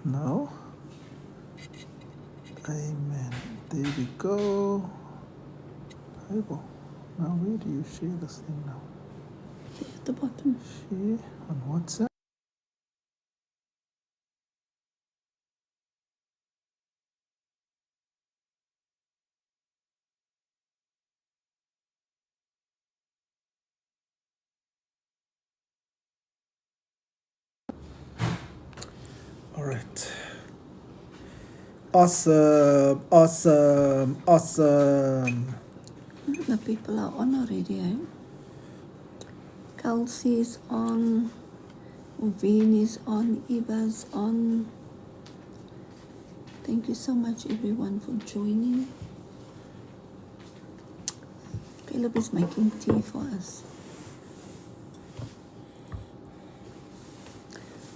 now. Amen. There we go. Bible. Now where do you share this thing now? Here at the bottom. Share on WhatsApp. All right. Awesome. The people are on already, eh? Kelsey's on, Uveen is on, Eva's on. Thank you so much everyone for joining. Caleb is making tea for us.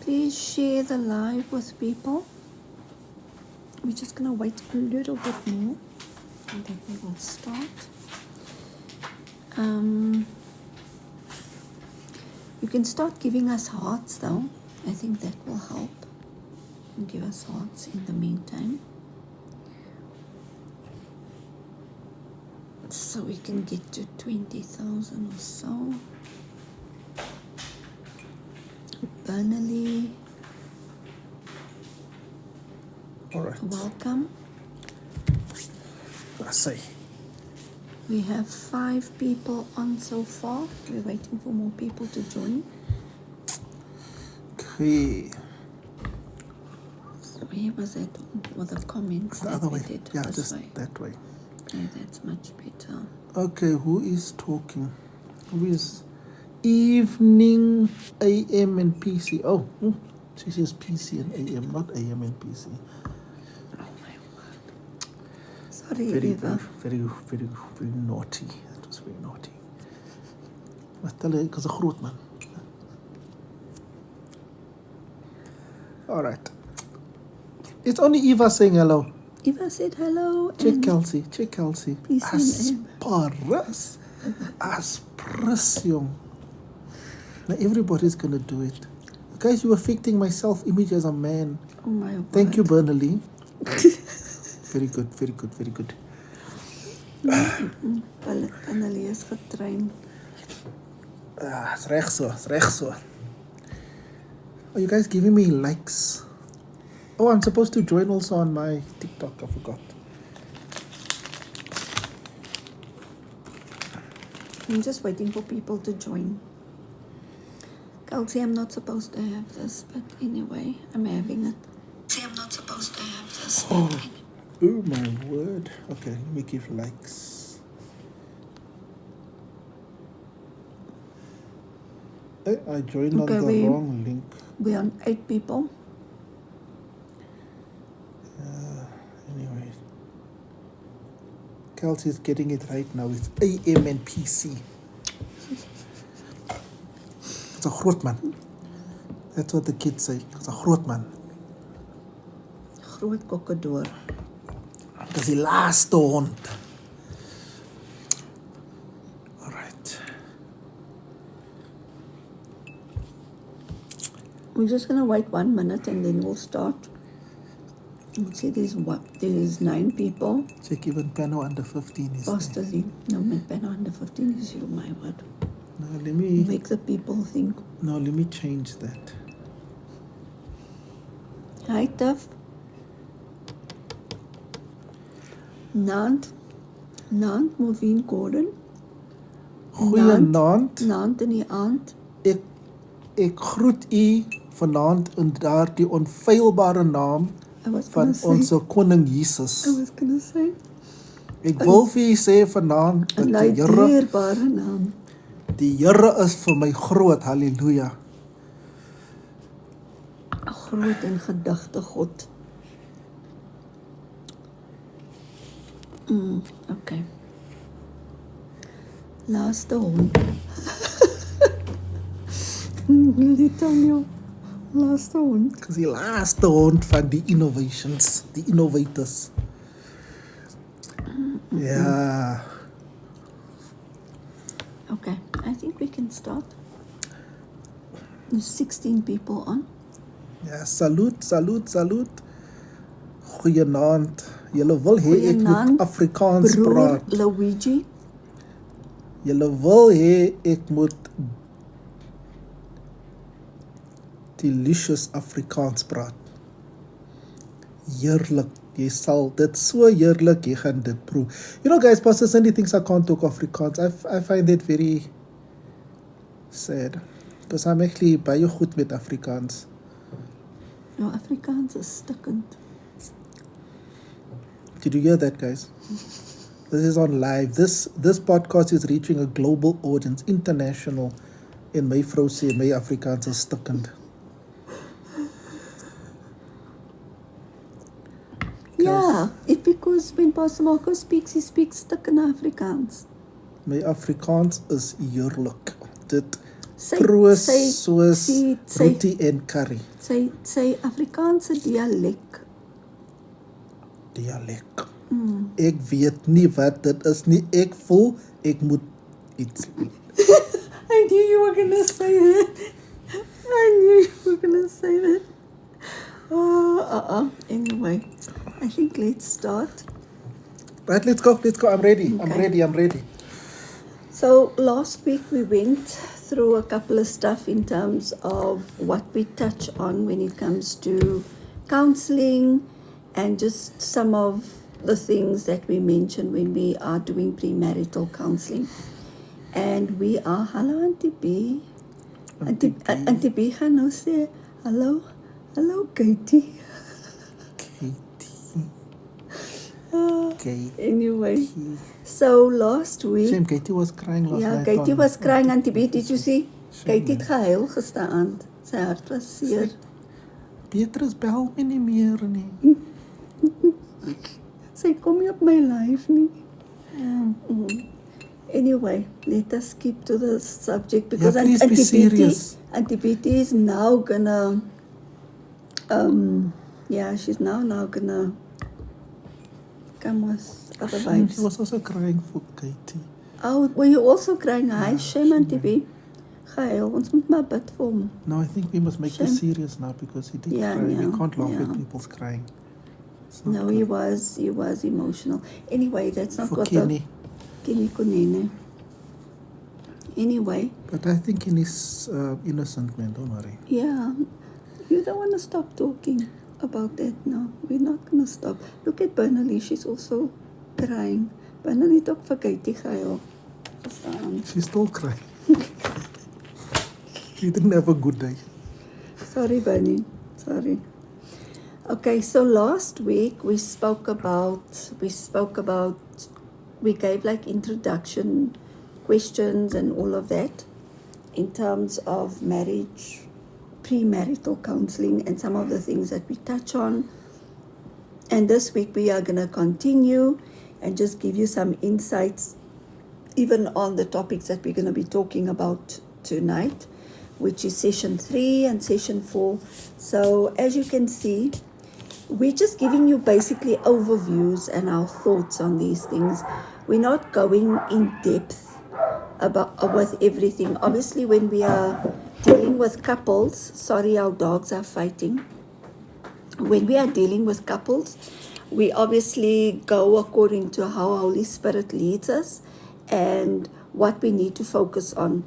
Please share the live with people. We're just going to wait a little bit more and then we will start. You can start giving us hearts though. I think that will help. And give us hearts in the meantime. So we can get to 20,000 or so. Bernally. All right. Welcome. I say. We have 5 people on so far. We're waiting for more people to join. Okay. Where was it? Or the comments? The other way. Yeah, this just way. that way. Okay, that's much better. Okay, who is talking? Who is evening AM and PC? Oh, she says PC and AM, not AM and PC. Oh my word. Sorry, Very, Eva. very naughty. That was very naughty. Maar tel ek is 'n groot man. All right. It's only Eva saying hello. Eva said hello. Check Kelsey. Check Kelsey. PC and Asparras. Aspras, jong. Now everybody's gonna do it. Guys, you're affecting my self-image as a man. Oh my word. Thank you, Bernally. Very good, very good, very good. Bernally is getrain. It's reg so, it's reg so. Are you guys giving me likes? Oh, I'm supposed to join also on my TikTok. I forgot. I'm just waiting for people to join. Kelsey, I'm not supposed to have this, but anyway, I'm having it. See, I'm not supposed to have this. Oh my word. Okay, let me give likes. Hey, I joined on the wrong link. We're on 8 people. Anyway. Kelsey's getting it right now. It's AM and PC. It's a groot man. That's what the kids say. It's a groot man. Groot kokkedoor. Dis die laaste hond. All right. We're just going to wait 1 minute and then we'll start. Let's see, there's 9 people. Check even Pano under 15 is Pastor there. No, Pano under 15 is you, my word. No, let me... Make the people think. No, let me change that. Hi, Tuff. Naand, Moveen Gordon. Goeienaand. Naand in die aand. Ek groet u vanaand in daardie onfeilbare naam van ons koning Jesus. I was going to say. Ek wil vir u sê vanaand dat die Here, dierbare naam. Die Here is vir my groot. Halleluja. 'n Groot en gedigte God. Okay. Laaste hond. Litanio. Laaste hond. Dis die laaste hond van die innovations, die innovators. Ja. Okay, I think we can start. There's 16 people on. Ja, salute. Goeienaand. Julle wil hê ek moet Goeienaand, Afrikaans broer praat. Luigi. Julle wil hê ek moet delicious Afrikaans praat. Heerlik. Jy sal dit so heerlik, jy gaan dit proe. You know guys, Pastor Cindy thinks I can't talk Afrikaans. I find it very sad. Because I'm actually baie goed met Afrikaans. Nou, Afrikaans is stikkend. Did you hear that, guys? This is on live. This podcast is reaching a global audience, international. En my vrou sê my Afrikaans is stikkend. Yeah, it's because when Pastor Marco speaks, he speaks stikkende Afrikaans. My Afrikaans is heerlik. Dit Sy troos sy soos sy roti en curry. sy Afrikaanse dialek. Dialek. Ek weet nie wat dit is nie. Ek voel ek moet iets. I knew you were going to say that. I knew you were going to say that. Anyway, I think let's start. Right, let's go. I'm ready. Okay. I'm ready. So last week we went through a couple of stuff in terms of what we touch on when it comes to counseling and just some of the things that we mention when we are doing premarital counseling. And we are, hello Auntie B. Auntie B gaan nou sê, hello Katie. Katie. Anyway, so last week, Shame, Katie was crying last ja, night. Katie on- was crying, Auntie B, did you see? Shame, Katie het gehuil gisterand. Sy hart was seer. Petrus bel my nie meer nie. Sy kom nie op my live nie. Anyway, let us skip to the subject because Yeah, please be serious. Auntie Betty is now gonna, she's now gonna come with other Shame, vibes. she was also crying for Katie. Oh, were you also crying? Hi, shame Auntie B. Gehuil, ons moet maar bid vir hom. No, I think we must make this Shame. serious now because he did Yeah, cry. yeah, We can't laugh yeah. at people's crying. It's not No, good. he was emotional. Anyway, that's not For what Kenny. Kenny Kunene. Anyway, But I think Kenny's innocent, man. Don't worry. yeah, you don't want to stop talking about that now. We're not going to stop. Look at Bernally, she's also crying. Bernally het ook vir Katie gehuil. She's still crying. She didn't have a good day. Sorry, Bernie. Sorry. Okay, so last week we gave like introduction questions and all of that in terms of marriage, premarital counseling, and some of the things that we touch on. And this week we are going to continue and just give you some insights even on the topics that we're going to be talking about tonight, which is session 3 and session 4. So as you can see, we're just giving you basically overviews and our thoughts on these things. We're not going in depth with everything. Obviously, when we are dealing with couples, sorry, our dogs are fighting. When we are dealing with couples, we obviously go according to how Holy Spirit leads us and what we need to focus on.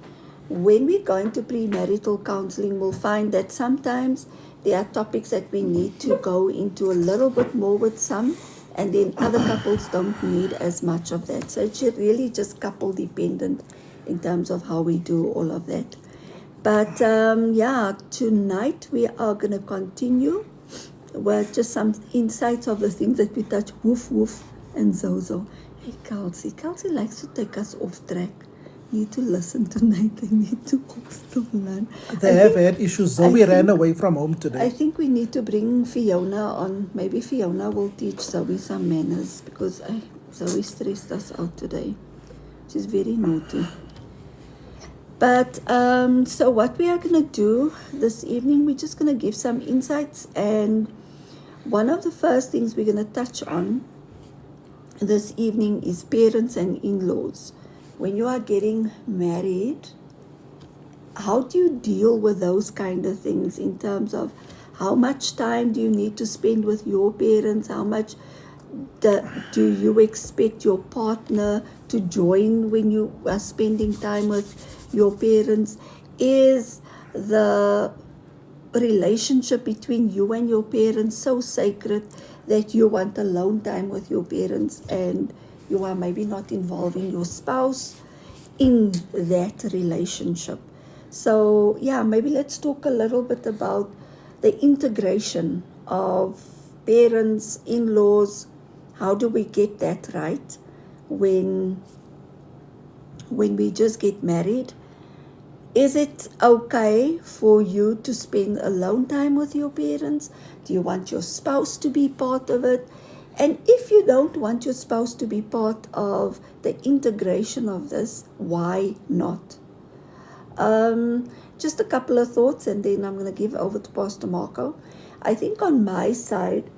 When we go into premarital counseling, we'll find that sometimes there are topics that we need to go into a little bit more with some, and then other couples don't need as much of that. So it's really just couple dependent in terms of how we do all of that. But tonight we are going to continue with just some insights of the things that we touch. Woof, woof, and Zozo. Hey, Kelsey. Kelsey likes to take us off track. Need to listen tonight. They need to also learn. They have had issues. Zoe ran away from home I today. think we need to bring Fiona on. Maybe Fiona will teach Zoe some manners because Zoe stressed us out today. She's very naughty. But so what we are going to do this evening, we're just going to give some insights. And one of the first things we're going to touch on this evening is parents and in-laws. When you are getting married, how do you deal with those kind of things in terms of How much time do you need to spend with your parents? How much do you expect your partner to join when you are spending time with your parents? Is the relationship between you and your parents so sacred that you want alone time with your parents and you are maybe not involving your spouse in that relationship? So yeah, maybe let's talk a little bit about the integration of parents, in-laws. How do we get that right when we just get married? Is it okay for you to spend alone time with your parents? Do you want your spouse to be part of it? And if you don't want your spouse to be part of the integration of this, why not? Just a couple of thoughts and then I'm going to give over to Pastor Marco. I think on my side,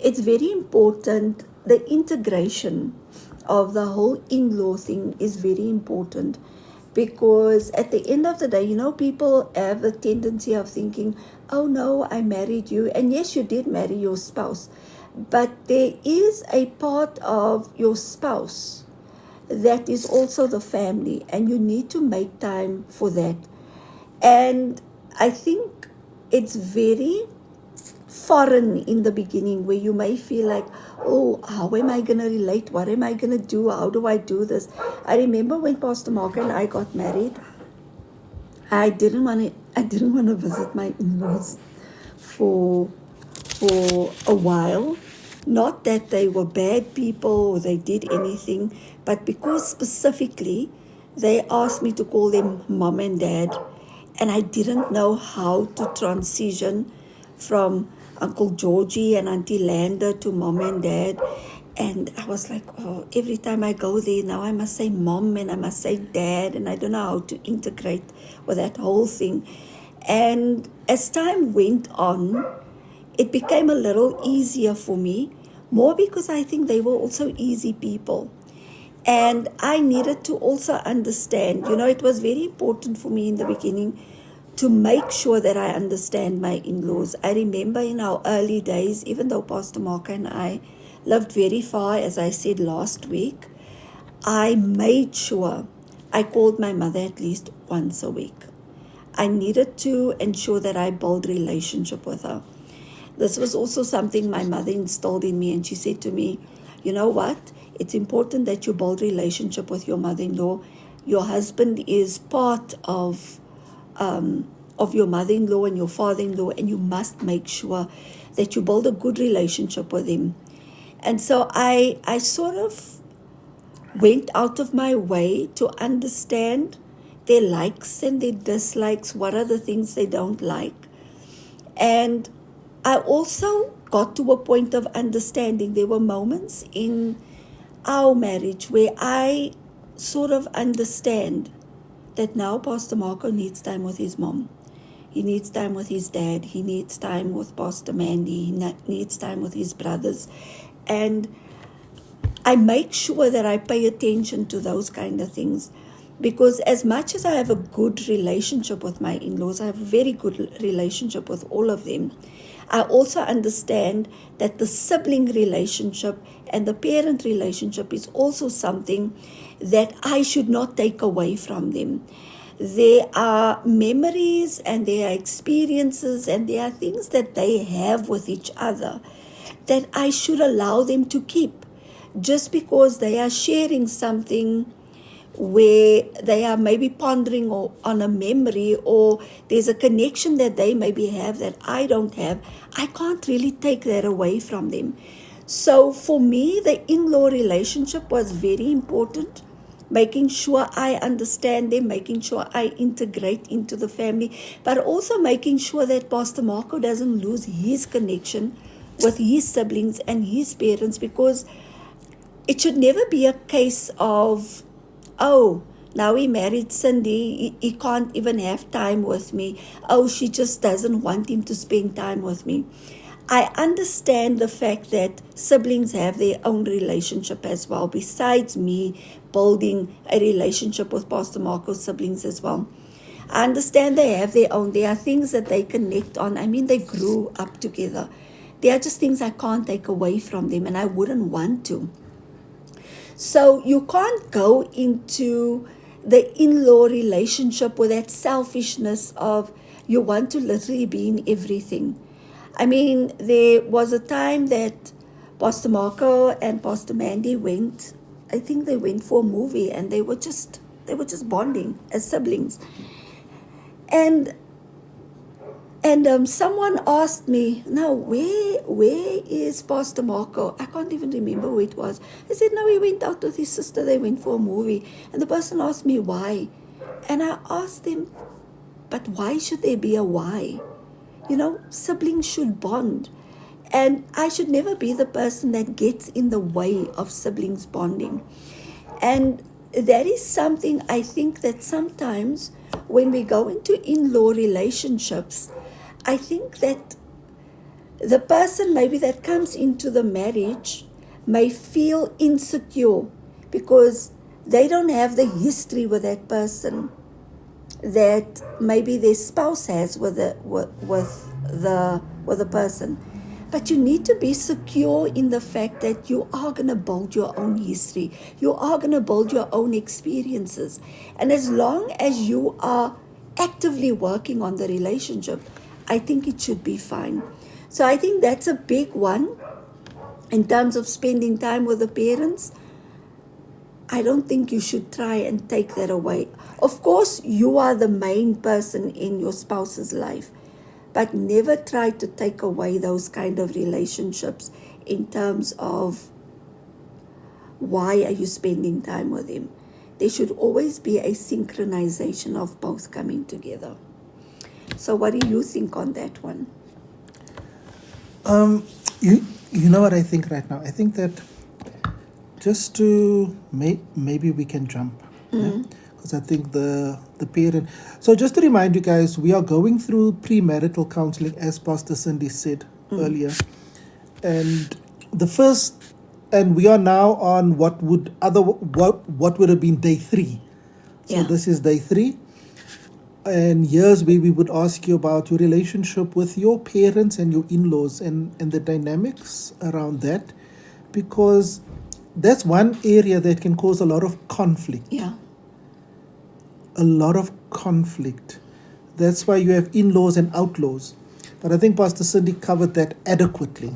it's very important. The integration of the whole in-law thing is very important, because at the end of the day, people have a tendency of thinking, oh no, I married you. And yes, you did marry your spouse, but there is a part of your spouse that is also the family, and you need to make time for that. And I think it's very foreign in the beginning, where you may feel like, oh, how am I going to relate? What am I going to do? How do I do this? I remember when Pastor Mark and I got married, I didn't want to visit my in-laws for a while. Not that they were bad people or they did anything, but because specifically they asked me to call them mom and dad, and I didn't know how to transition from Uncle Georgie and Auntie Lander to mom and dad. And I was like, oh, every time I go there, now I must say mom and I must say dad, and I don't know how to integrate with that whole thing. And as time went on, it became a little easier for me, more because I think they were also easy people. And I needed to also understand, it was very important for me in the beginning to make sure that I understand my in-laws. I remember in our early days, even though Pastor Mark and I lived very far, as I said last week, I made sure I called my mother at least once a week. I needed to ensure that I build relationship with her. This was also something my mother installed in me, and she said to me, you know what? It's important that you build relationship with your mother-in-law. Your husband is part of your mother-in-law and your father-in-law, and you must make sure that you build a good relationship with him. And so I sort of went out of my way to understand their likes and their dislikes, what are the things they don't like. And I also got to a point of understanding. There were moments in our marriage where I sort of understand that now Pastor Marco needs time with his mom. He needs time with his dad. He needs time with Pastor Mandy. He needs time with his brothers. And I make sure that I pay attention to those kind of things, because as much as I have a good relationship with my in-laws, I have a very good relationship with all of them, I also understand that the sibling relationship and the parent relationship is also something that I should not take away from them. There are memories and there are experiences and there are things that they have with each other that I should allow them to keep, just because they are sharing something where they are maybe pondering on a memory, or there's a connection that they maybe have that I don't have. I can't really take that away from them. So for me, the in-law relationship was very important, making sure I understand them, making sure I integrate into the family, but also making sure that Pastor Marco doesn't lose his connection with his siblings and his parents, because it should never be a case of, oh, now he married Cindy, he can't even have time with me. Oh, she just doesn't want him to spend time with me. I understand the fact that siblings have their own relationship as well, besides me building a relationship with Pastor Marco's siblings as well. I understand they have their own. There are things that they connect on. I mean, they grew up together. There are just things I can't take away from them, and I wouldn't want to. So you can't go into the in-law relationship with that selfishness of you want to literally be in everything. I mean, there was a time that Pastor Marco and Pastor Mandy went, I think they went for a movie, and they were just bonding as siblings. And someone asked me, now where is Pastor Marco? I can't even remember who it was. I said, no, he went out with his sister. They went for a movie. And the person asked me why. And I asked them, but why should there be a why? You know, siblings should bond. And I should never be the person that gets in the way of siblings bonding. And that is something I think that sometimes when we go into in-law relationships, I think that the person maybe that comes into the marriage may feel insecure because they don't have the history with that person that maybe their spouse has with the person. But you need to be secure in the fact that you are going to build your own history. You are going to build your own experiences. And as long as you are actively working on the relationship, I think it should be fine. So I think that's a big one in terms of spending time with the parents. I don't think you should try and take that away. Of course, you are the main person in your spouse's life, but never try to take away those kind of relationships in terms of why are you spending time with them. There should always be a synchronization of both coming together. So what do you think on that one? You know what I think right now? I think that just to maybe we can jump. Because I think the parent. So just to remind you guys, we are going through premarital counseling, as Pastor Cindy said earlier, and we are now on what would have been day 3. So this is day 3. And here's where we would ask you about your relationship with your parents and your in-laws and the dynamics around that, because that's one area that can cause a lot of conflict. Yeah. A lot of conflict. That's why you have in-laws and outlaws. But I think Pastor Cindy covered that adequately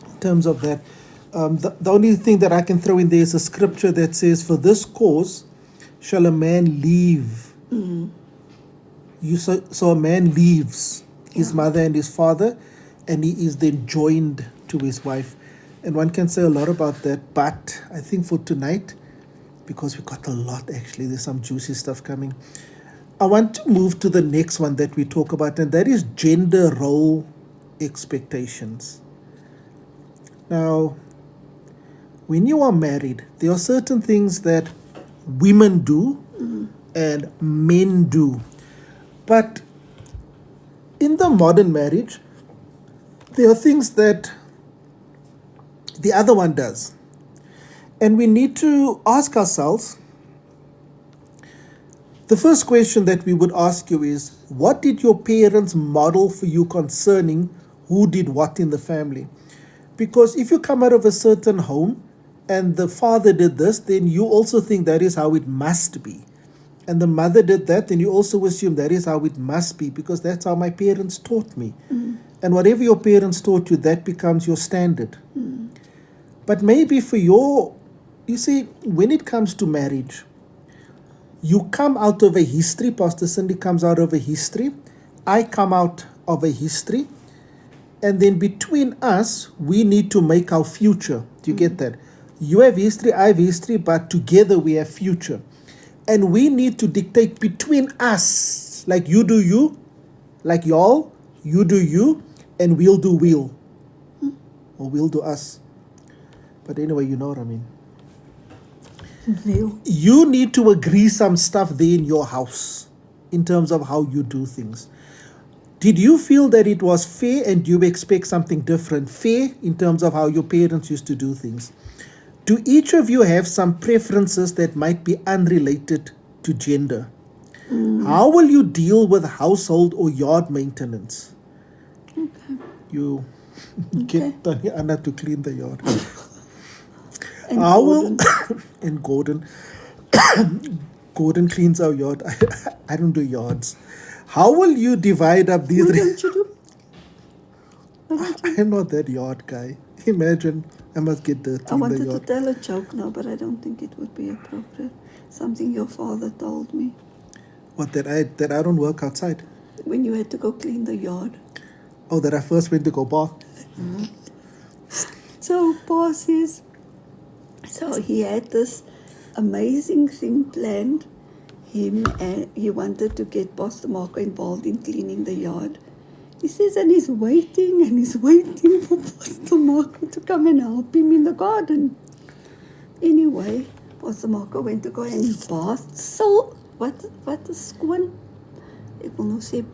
in terms of that. The only thing that I can throw in there is a scripture that says, for this cause shall a man leave. So a man leaves his mother and his father, and he is then joined to his wife. And one can say a lot about that, but I think for tonight, because we got a lot actually, there's some juicy stuff coming, I want to move to the next one that we talk about, and that is gender role expectations. Now, when you are married, there are certain things that women do and men do. But in the modern marriage, there are things that the other one does. And we need to ask ourselves, the first question that we would ask you is, what did your parents model for you concerning who did what in the family? Because if you come out of a certain home and the father did this, then you also think that is how it must be. And the mother did that, then you also assume that is how it must be, because that's how my parents taught me. And whatever your parents taught you, that becomes your standard. But maybe for you see, when it comes to marriage, you come out of a history. Pastor Cindy comes out of a history. I come out of a history. And then between us, we need to make our future. Do you get that? You have history, I have history, but together we have future. And we need to dictate between us, like you do you, like y'all, you do you, and we'll do we'll. Or we'll do us. But anyway, you know what I mean. You need to agree some stuff there in your house in terms of how you do things. Did you feel that it was fair, and do you expect something different? Fair in terms of how your parents used to do things. Do each of you have some preferences that might be unrelated to gender? How will you deal with household or yard maintenance? Okay. You get Tanya Anna to clean the yard. And How will Gordon. and Gordon Gordon cleans our yard. I don't do yards. How will you divide up these? What don't you do? I'm not that yard guy. Imagine I must get dirty I in the wanted to yard. tell a joke now, but I don't think it would be appropriate. Something your father told me What that I don't work outside. when you had to go clean the yard. Oh, that I first went to go bath. So Pa says, so he had this amazing thing planned. Him and he wanted to get Pastor Marco involved in cleaning the yard. He says, and he's waiting for Pastor Marco to come and help him in the garden. Anyway, Pastor Marco went to go and he bathed. So what is skoon? Ek wil nou sê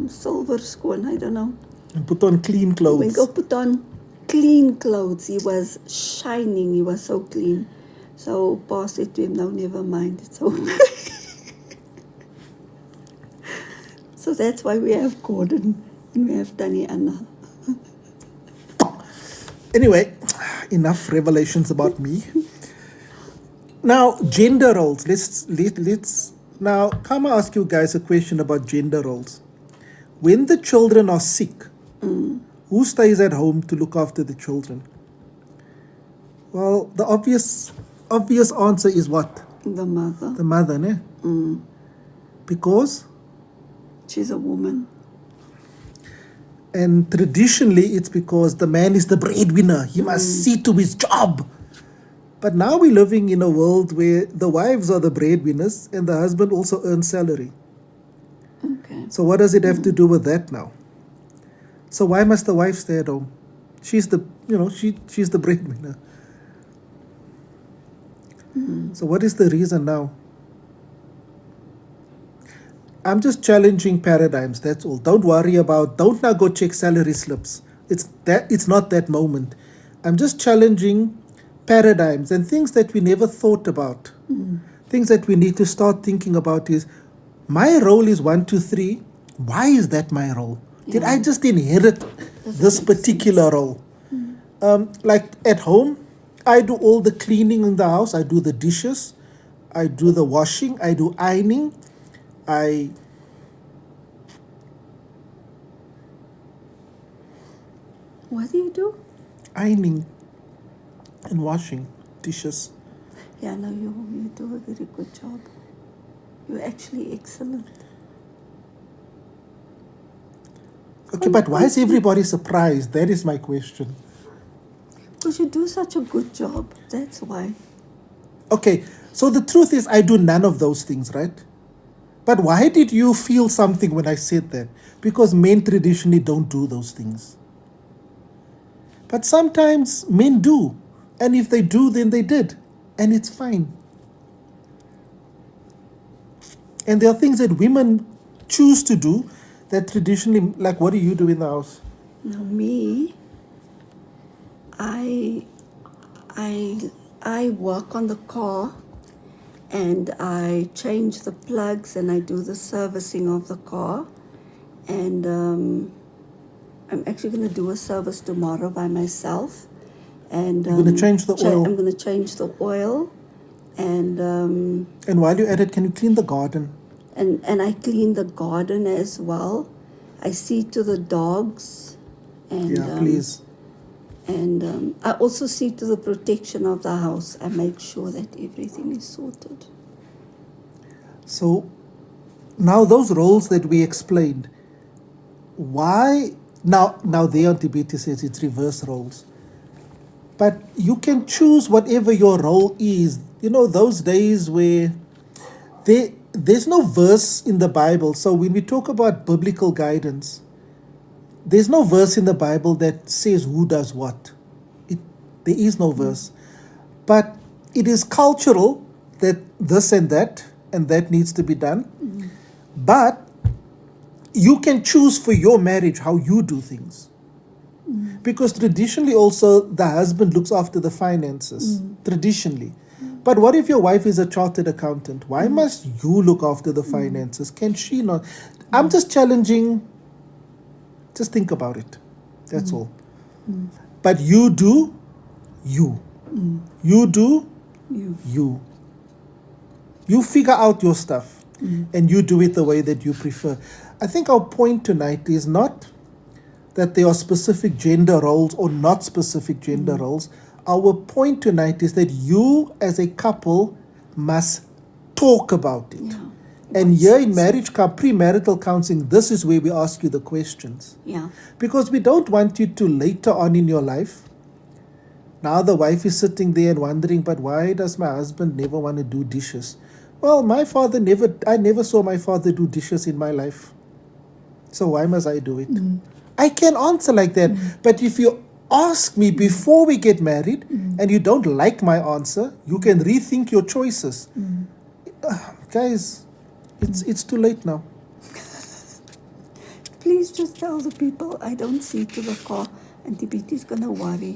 silver skoon, I don't know. And put on clean When clothes. go put on clean clothes, he was shining, he was so clean. So Pa said to him, no, never mind, it's okay. So that's why we have Gordon and we have Tanya Anna. Anyway, enough revelations about me. Now, gender roles. Let's now come and ask you guys a question about gender roles. When the children are sick, who stays at home to look after the children? Well, the obvious answer is what? The mother, The mother, ne? Because, she's a woman. and traditionally it's because the man is the breadwinner. He must see to his job. But now we're living in a world where the wives are the breadwinners and the husband also earns salary. Okay. So what does it have to do with that now? So why must the wife stay at home? She's the she's the breadwinner. So what is the reason now? I'm just challenging paradigms, that's all. Don't now go check salary slips. It's not that moment. I'm just challenging paradigms and things that we never thought about. Things that we need to start thinking about is, my role is 1, 2, 3. Why is that my role? Did I just inherit this particular role? Like at home, I do all the cleaning in the house. I do the dishes. I do the washing. I do ironing. What do you do? Ironing and washing dishes. Yeah, no, you do a very good job. You're actually excellent. Okay, but why is everybody surprised? That is my question. Because you do such a good job. That's why. Okay, so the truth is I do none of those things, right? But why did you feel something when I said that? Because men traditionally don't do those things. But sometimes men do. And if they do, then they did. And it's fine. And there are things that women choose to do that traditionally, like what do you do in the house? Now me, I work on the car and I change the plugs and I do the servicing of the car. And I'm actually going to do a service tomorrow by myself. And You're going to change the oil. I'm going to change the oil. And while you're at it, can you clean the garden? and I clean the garden as well. I see to the dogs. And, Yeah, please. And I also see to the protection of the house. I make sure that everything is sorted. So now those roles that we explained, why now there on TBT says it's reverse roles. But you can choose whatever your role is. You know, those days where there's no verse in the Bible. So when we talk about biblical guidance, there's no verse in the Bible that says who does what. There is no verse. But it is cultural that this and that needs to be done. But you can choose for your marriage how you do things. Because traditionally also the husband looks after the finances. Traditionally. But what if your wife is a chartered accountant? Why must you look after the finances? Can she not? I'm just challenging. Just think about it. That's all. But you do you. You do you. You figure out your stuff and you do it the way that you prefer. I think our point tonight is not that there are specific gender roles or not specific gender roles. Our point tonight is that you as a couple must talk about it. Yeah. And here in marriage, premarital counseling, this is where we ask you the questions. Yeah. Because we don't want you to later on in your life, now the wife is sitting there and wondering, but why does my husband never want to do dishes? Well, I never saw my father do dishes in my life. So why must I do it? I can answer like that. But if you ask me before we get married and you don't like my answer, you can rethink your choices. Guys, it's too late now. Please just tell the people I don't see to the car. Auntie Betty's going to worry.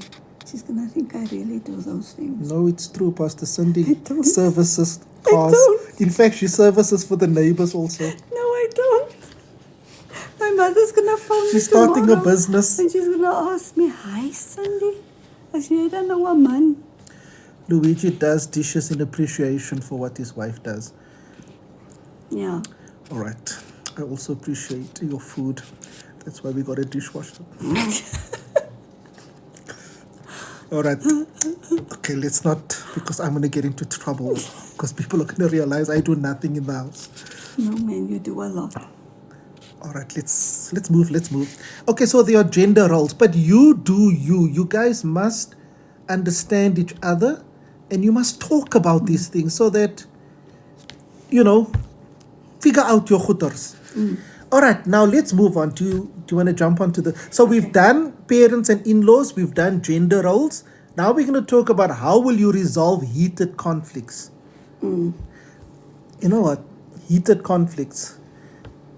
She's going to think I really do those things. No, it's true. Pastor Cindy I don't. services I cars. don't. In fact, she services for the neighbors also. No, I don't. My mother's going to phone me She's starting a tomorrow, business. and she's going to ask me, hi, Cindy. As jy dan nou 'n man. Luigi does dishes in appreciation for what his wife does. Yeah. All right. I also appreciate your food. That's why we got a dishwasher. All right. Okay, let's not, because I'm going to get into trouble. Because people are going to realize I do nothing in the house. No, man, you do a lot. All right, let's move. Okay, so there are gender roles, but you do you. You guys must understand each other, and you must talk about these things so that, figure out your goeters. All right, now let's move on. Do you want to jump onto the... So we've done parents and in-laws. We've done gender roles. Now we're going to talk about how will you resolve heated conflicts. You know what? Heated conflicts.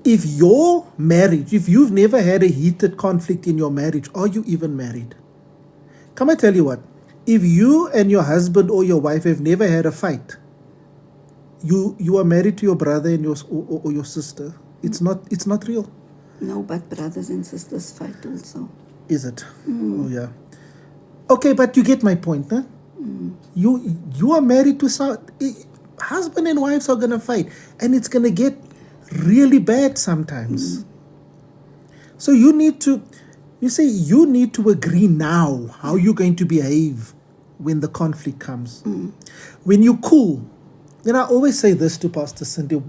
If your marriage, if you've never had a heated conflict in your marriage, are you even married? Come I tell you what. If you and your husband or your wife have never had a fight, you are married to your brother and or your sister. It's not real. No, but brothers and sisters fight also. Is it? Oh yeah. Okay, but you get my point, huh? You are married to some husband and wives are gonna fight, and it's gonna get really bad sometimes. So you need to agree now how you're going to behave when the conflict comes. When you're cool. Then I always say this to Pastor Cindy.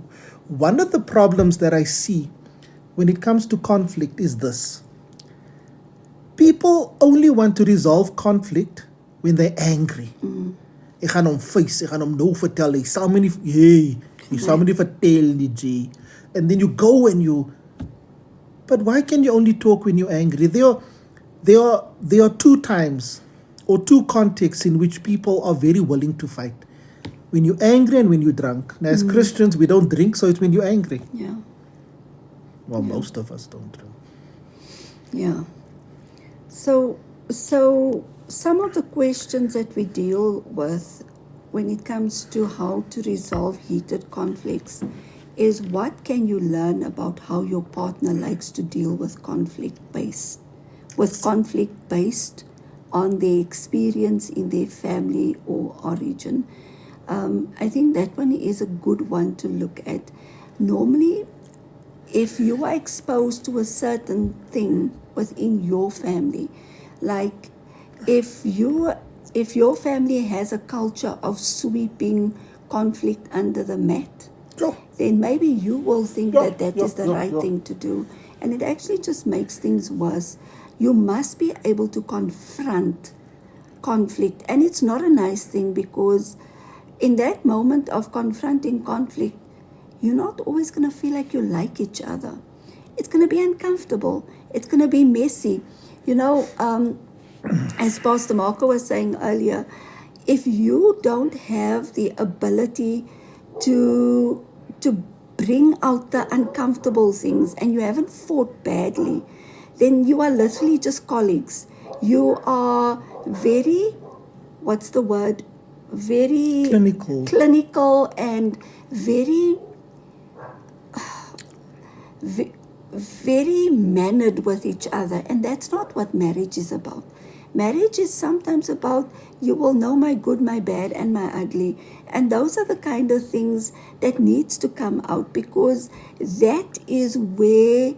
One of the problems that I see when it comes to conflict is this. People only want to resolve conflict when they're angry. Ek gaan hom face, ek gaan hom nou vertel, ek sal my nie vertel nie, G. And then you go and but why can you only talk when you're angry? There are two times or two contexts in which people are very willing to fight. When you're angry and when you're drunk. Now, as Christians, we don't drink, so it's when you're angry. Yeah. Well, most of us don't drink. Yeah. So some of the questions that we deal with when it comes to how to resolve heated conflicts is what can you learn about how your partner likes to deal with conflict based on their experience in their family or origin. I think that one is a good one to look at. Normally, if you are exposed to a certain thing within your family, like if your family has a culture of sweeping conflict under the mat, then maybe you will think that is the right thing to do. And it actually just makes things worse. You must be able to confront conflict. And it's not a nice thing because in that moment of confronting conflict, you're not always going to feel like you like each other. It's going to be uncomfortable. It's going to be messy. As Pastor Marco was saying earlier, if you don't have the ability to bring out the uncomfortable things and you haven't fought badly, then you are literally just colleagues. You are very, very clinical and very very mannered with each other, and that's not what marriage is about. Marriage is sometimes about, you will know my good, my bad, and my ugly, and those are the kind of things that needs to come out, because that is where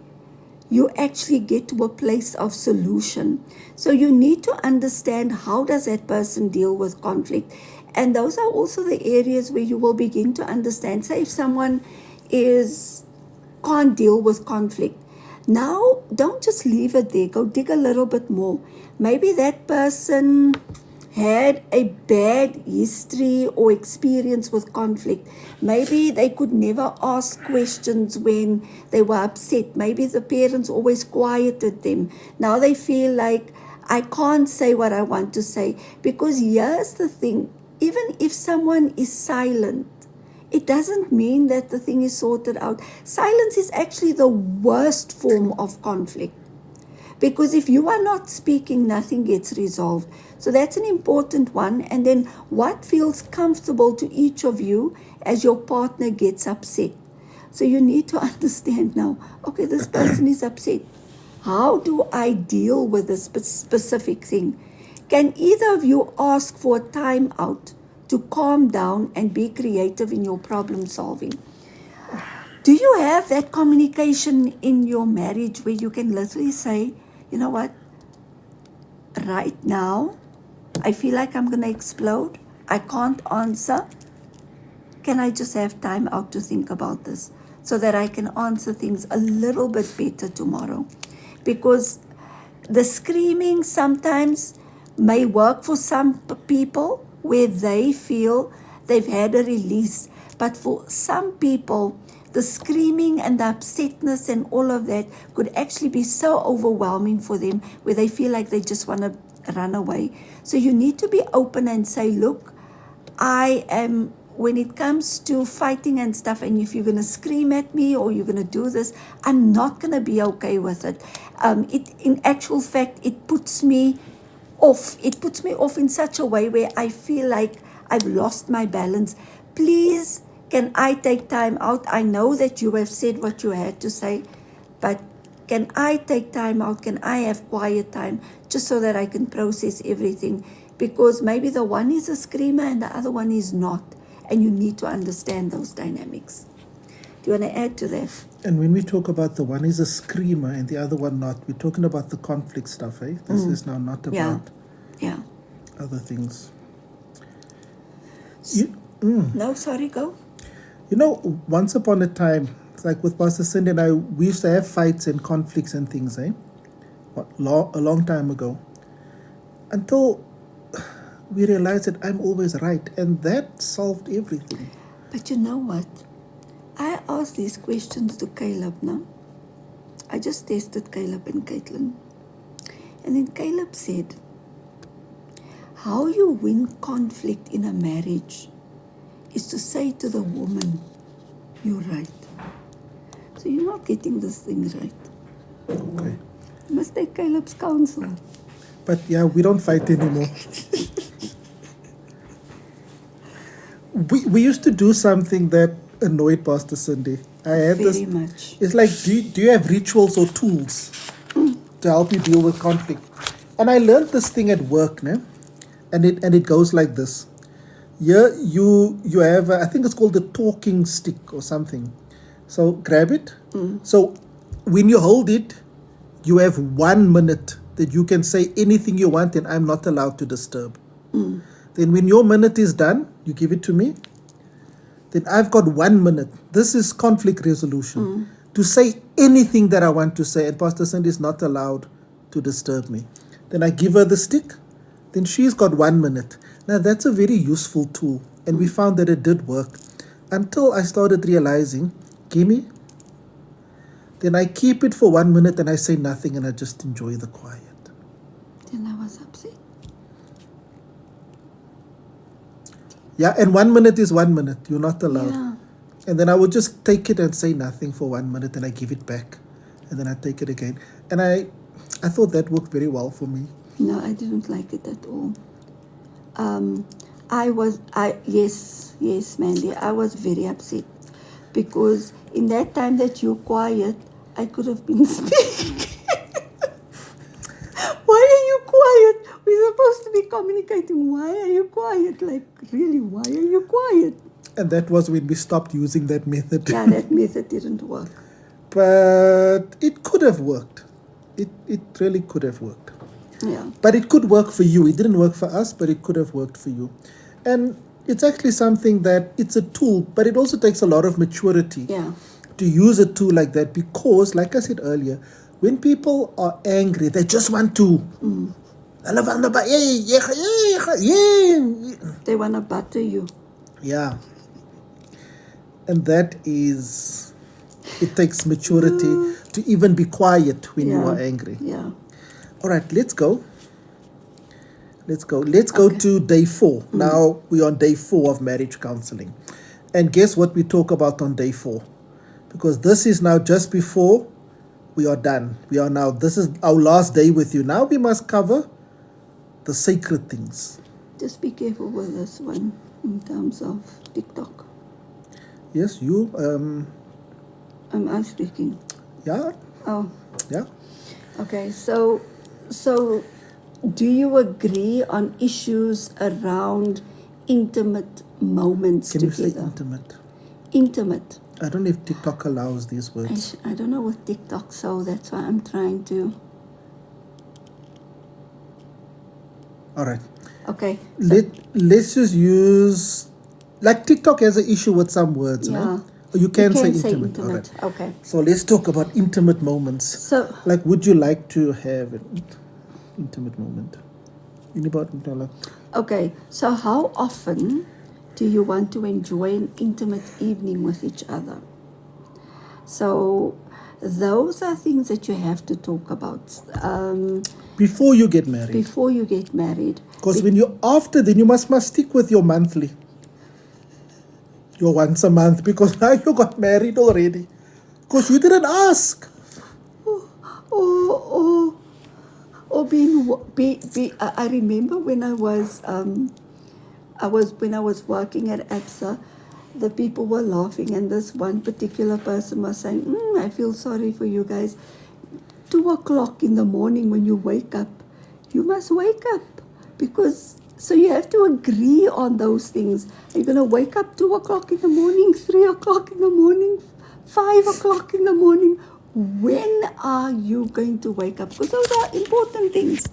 you actually get to a place of solution. So you need to understand, how does that person deal with conflict, and those are also the areas where you will begin to understand. Say if someone can't deal with conflict, now don't just leave it there, go dig a little bit more. Maybe that person had a bad history or experience with conflict. Maybe they could never ask questions when they were upset. Maybe the parents always quieted them. Now they feel like, I can't say what I want to say. Because here's the thing, even if someone is silent, it doesn't mean that the thing is sorted out. Silence is actually the worst form of conflict. Because if you are not speaking, nothing gets resolved. So that's an important one. And then what feels comfortable to each of you as your partner gets upset. So you need to understand now, okay, this person is upset. How do I deal with this specific thing? Can either of you ask for a time out to calm down and be creative in your problem solving? Do you have that communication in your marriage where you can literally say, you know what, right now, I feel like I'm going to explode. I can't answer. Can I just have time out to think about this so that I can answer things a little bit better tomorrow? Because the screaming sometimes may work for some people where they feel they've had a release. But for some people, the screaming and the upsetness and all of that could actually be so overwhelming for them where they feel like they just want to run away. So you need to be open and say, look, when it comes to fighting and stuff, and if you're going to scream at me or you're going to do this, I'm not going to be okay with it. In actual fact, it puts me off. It puts me off in such a way where I feel like I've lost my balance. Please, can I take time out? I know that you have said what you had to say, but can I take time out? Can I have quiet time just so that I can process everything? Because maybe the one is a screamer and the other one is not. And you need to understand those dynamics. Do you want to add to that? And when we talk about the one is a screamer and the other one not, we're talking about the conflict stuff, eh? This is now not about other things. No, sorry, go. You know, once upon a time, it's like with Pastor Cindy and I, we used to have fights and conflicts and things, eh? A long time ago. Until we realized that I'm always right, and that solved everything. But you know what? I asked these questions to Caleb now. I just tested Caleb and Caitlin. And then Caleb said, how you win conflict in a marriage is to say to the woman, you're right. So you're not getting this thing right. Okay. You must take Caleb's counsel. But yeah, we don't fight anymore. We used to do something that annoyed Pastor Cindy. I had Very much. It's like, do you have rituals or tools to help you deal with conflict? And I learned this thing at work, né? And it goes like this. Here you have, I think it's called the talking stick or something. So grab it. So when you hold it, you have 1 minute that you can say anything you want and I'm not allowed to disturb. Then when your minute is done, you give it to me. Then I've got 1 minute. This is conflict resolution. To say anything that I want to say, and Pastor Cindy is not allowed to disturb me. Then I give her the stick. Then she's got 1 minute. Now that's a very useful tool. And we found that it did work. Until I started realizing, gimme. Then I keep it for 1 minute and I say nothing and I just enjoy the quiet. Then I was upset. Yeah, and 1 minute is 1 minute. You're not allowed. Yeah. And then I would just take it and say nothing for 1 minute and I give it back. And then I take it again. And I thought that worked very well for me. No, I didn't like it at all. Yes, Mandy, I was very upset because in that time that you quiet, I could have been speaking. Why are you quiet? We're supposed to be communicating. Why are you quiet? Like, really, why are you quiet? And that was when we stopped using that method. Yeah, that method didn't work. But it could have worked. It really could have worked. Yeah. But it could work for you. It didn't work for us, but it could have worked for you. And it's actually something that it's a tool, but it also takes a lot of maturity Yeah. to use a tool like that because, like I said earlier, when people are angry, they just want to. They want to butter you. Yeah. And that is, it takes maturity to even be quiet when you are angry. Yeah. All right, let's go. Let's go to day 4. Now we're on day 4 of marriage counseling. And guess what we talk about on day 4? Because this is now just before we are done. This is our last day with you. Now we must cover the sacred things. Just be careful with this one in terms of TikTok. Yes, you, Am I speaking? yeah, Oh, yeah. okay. So do you agree on issues around intimate moments Can you together? say intimate? Intimate. I don't know if TikTok allows these words. I don't know what TikTok, so that's why I'm trying to. All right. Okay. Let's just use, like TikTok has an issue with some words, Yeah. no? You can say intimate. All right. Okay. So let's talk about intimate moments. So, Like, would you like to have an intimate moment? Anybody? okay. So how often do you want to enjoy an intimate evening with each other? So those are things that you have to talk about Before you get married. before you get married. Because when you're after, then you must stick with your monthly. Your once a month, because now you got married already. Because you didn't ask. Or I remember when I was working at ABSA, the people were laughing, and this one particular person was saying, I feel sorry for you guys. 2:00 in the morning when you wake up, you must wake up because so you have to agree on those things. Are you going to wake up 2:00 in the morning, 3:00 in the morning, 5:00 in the morning? When are you going to wake up? Because those are important things.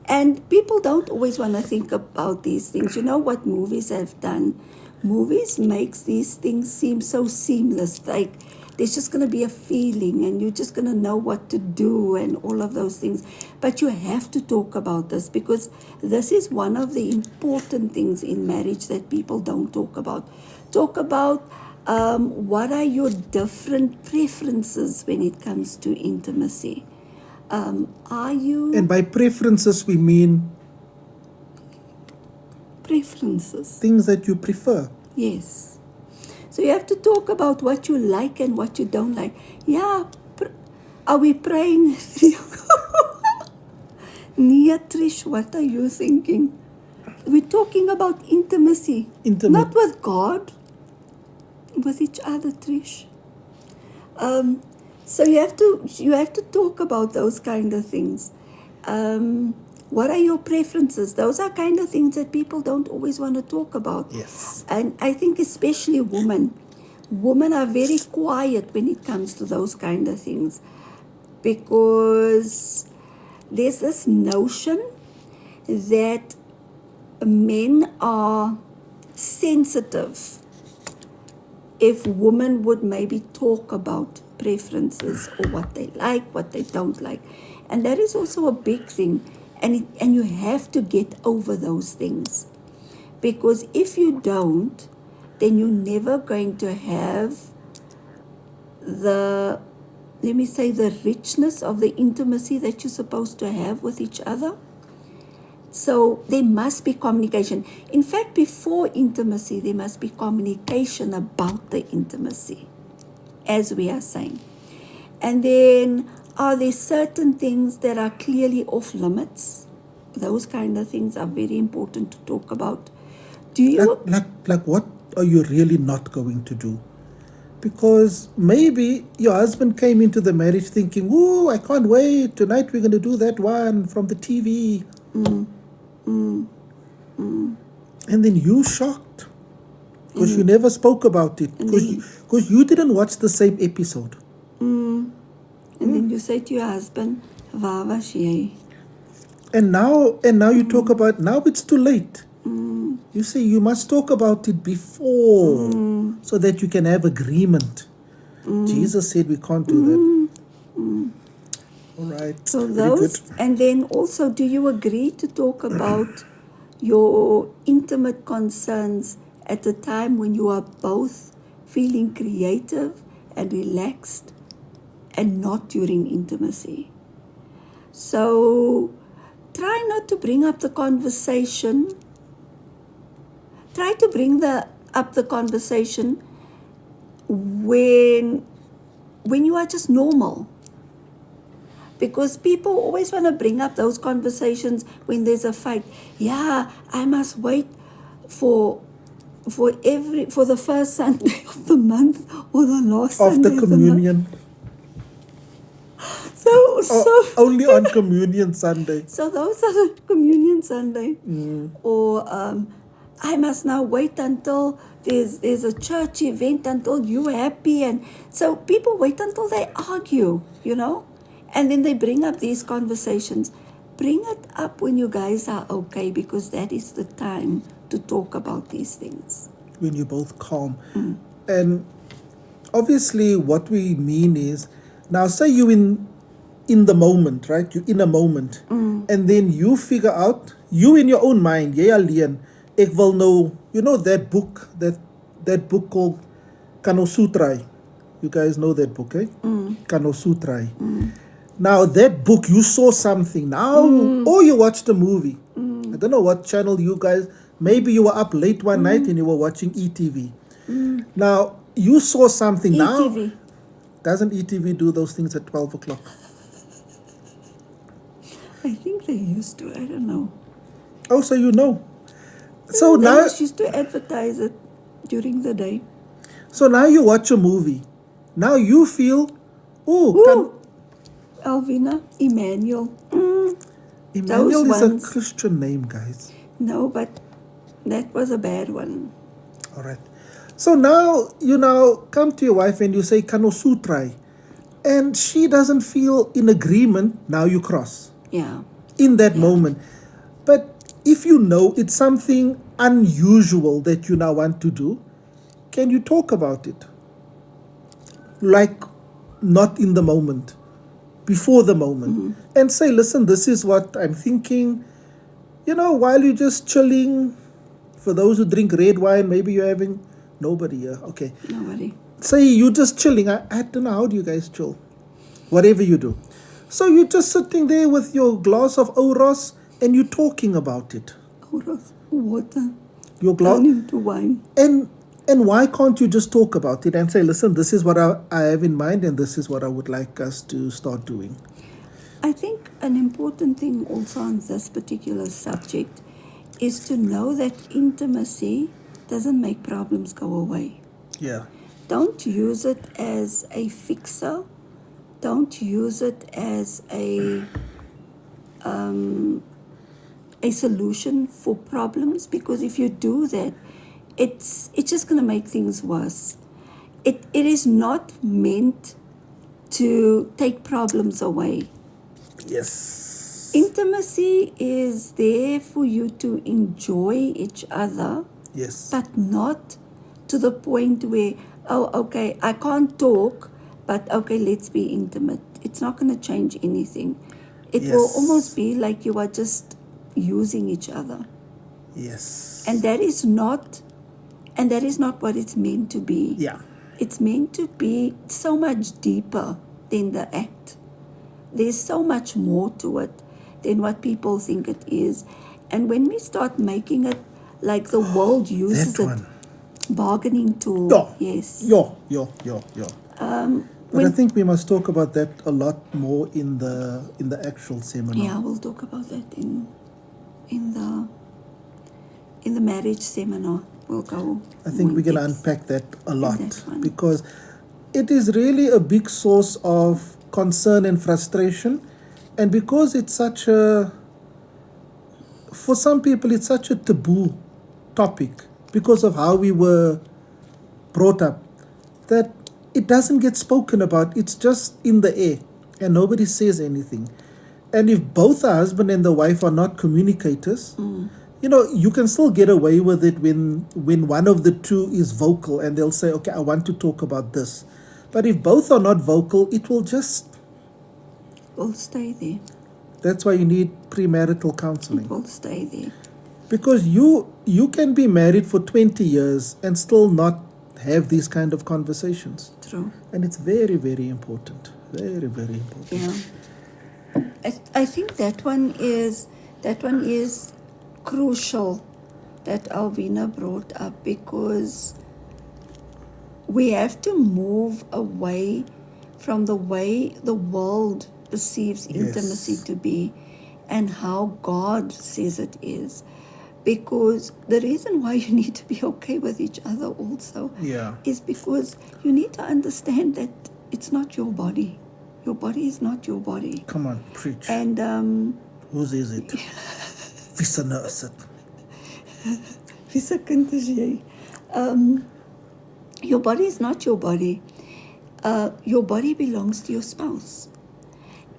And people don't always want to think about these things. You know what movies have done? Movies makes these things seem so seamless. Like there's just going to be a feeling and you're just going to know what to do and all of those things. But you have to talk about this because this is one of the important things in marriage that people don't talk about. Talk about what are your different preferences when it comes to intimacy. Are you... And by preferences, we mean preferences. Things that you prefer. Yes. So you have to talk about what you like and what you don't like. Yeah. Are we praying? Nia Trish, what are you thinking? We're talking about intimacy. Not with God. With each other, Trish. So you have to talk about those kind of things. What are your preferences? Those are kind of things that people don't always want to talk about. Yes. And I think especially women. Women are very quiet when it comes to those kind of things. Because there's this notion that men are sensitive if women would maybe talk about preferences or what they like, what they don't like. And that is also a big thing. And you have to get over those things. Because if you don't, then you're never going to have the, let me say, the richness of the intimacy that you're supposed to have with each other. So there must be communication. In fact, before intimacy, there must be communication about the intimacy, as we are saying. And then, are there certain things that are clearly off limits? Those kind of things are very important to talk about. Do you? Like what are you really not going to do? Because maybe your husband came into the marriage thinking, "Oh, I can't wait. Tonight we're going to do that one from the TV." And then you shocked because you never spoke about it because you didn't watch the same episode. And then you say to your husband, "Waar was jy?" And now you talk about, now it's too late. You say you must talk about it before so that you can have agreement. Jesus said we can't do that. All right. So very those, good. and then also, do you agree to talk about your intimate concerns at a time when you are both feeling creative and relaxed and not during intimacy? So try not to bring up the conversation. Try to bring up the conversation when you are just normal. Because people always want to bring up those conversations when there's a fight. Yeah, I must wait for the first Sunday of the month or the last After Sunday of the month. communion. So Only on communion Sunday. So those are the communion Sunday. Or I must now wait until there's a church event until you're happy. And so people wait until they argue, and then they bring up these conversations. Bring it up when you guys are okay, because that is the time to talk about these things. When you're both calm. And obviously what we mean is, now say you in the moment, right? You're in a moment. And then you figure out, you in your own mind, alleen, ek wil nou, that book, that book called Kano Sutra. You guys know that book, eh? Kano Sutra. Now that book, you saw something now, or you watched a movie. I don't know what channel you guys, maybe you were up late one night and you were watching ETV. Now, you saw something ETV. now. Doesn't ETV do those things at 12 o'clock? I think they used to, I don't know. Oh, so you know. So They now, used to advertise it during the day. so now you watch a movie. Now you feel, Ooh, Alvina, Emmanuel. Emmanuel those is a ones. Christian name, guys. No, but that was a bad one. All right. So now you come to your wife and you say Kano Sutra, and she doesn't feel in agreement. Now you cross Yeah. in that moment. But if you know it's something unusual that you now want to do, can you talk about it? Like not in the moment, before the moment, and say, listen, this is what I'm thinking. While you're just chilling. For those who drink red wine, maybe you're having nobody here. Okay. Nobody. Say you're just chilling. I don't know, how do you guys chill? Whatever you do. So you're just sitting there with your glass of Oros and you're talking about it. Oros, water, Your glass. turn into wine. And why can't you just talk about it and say, listen, this is what I have in mind and this is what I would like us to start doing? I think an important thing also on this particular subject is to know that intimacy doesn't make problems go away. Yeah. Don't use it as a fixer. Don't use it as a solution for problems, because if you do that, it's just going to make things worse. It is not meant to take problems away. Yes. Intimacy is there for you to enjoy each other, Yes. but not to the point where, oh, okay, I can't talk, but okay, let's be intimate. It's not going to change anything. It will Yes. almost be like you are just using each other. Yes. And that is not what it's meant to be. Yeah. It's meant to be so much deeper than the act. There's so much more to it than what people think it is. And when we start making it like the world uses That it, one. bargaining tool. Yeah. Yes. Yeah. But I When- think we must talk about that a lot more in the actual seminar. Yeah, we'll talk about that in in the marriage seminar. We'll go. I think more we're going to in depth unpack that a in lot, that one. because it is really a big source of concern and frustration. And because it's such a, for some people, it's such a taboo topic because of how we were brought up, that it doesn't get spoken about. It's just in the air and nobody says anything. And if both the husband and the wife are not communicators, you know, you can still get away with it when one of the two is vocal and they'll say, okay, I want to talk about this. But if both are not vocal, it will just, We'll stay there. that's why you need premarital It counseling. will stay there. Because you can be married for 20 years and still not have these kind of conversations. True. And it's very, very important. Very, very important. Yeah. I think that one is crucial that Alvina brought up, because we have to move away from the way the world perceives intimacy Yes. to be and how God says it is. Because the reason why you need to be okay with each other also Yeah. is because you need to understand that it's not your body. Your body is not your body. Come on, preach. And Whose is it? Wie nou is it? wie se kind is jy? Your body is not your body. Your body belongs to your spouse.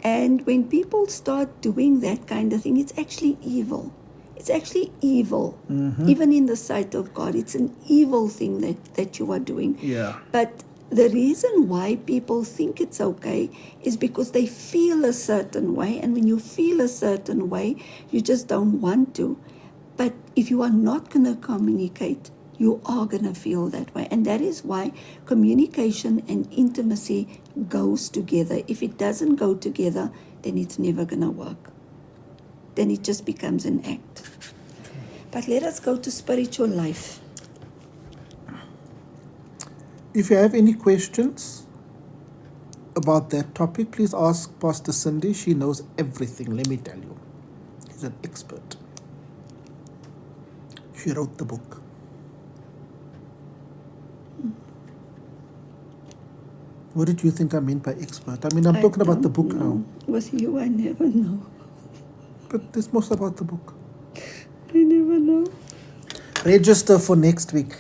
And when people start doing that kind of thing, it's actually evil. It's actually evil. Even in the sight of God, it's an evil thing that you are doing. Yeah. But the reason why people think it's okay is because they feel a certain way. And when you feel a certain way, you just don't want to. But if you are not going to communicate, you are going to feel that way. And that is why communication and intimacy goes together. If it doesn't go together, then it's never going to work. Then it just becomes an act. But let us go to spiritual life. If you have any questions about that topic, please ask Pastor Cindy. She knows everything, let me tell you. She's an expert. She wrote the book. What did you think I meant by expert? I mean, I'm talking about the book now. With you, I never know. But there's most about the book. I never know. Register for next week.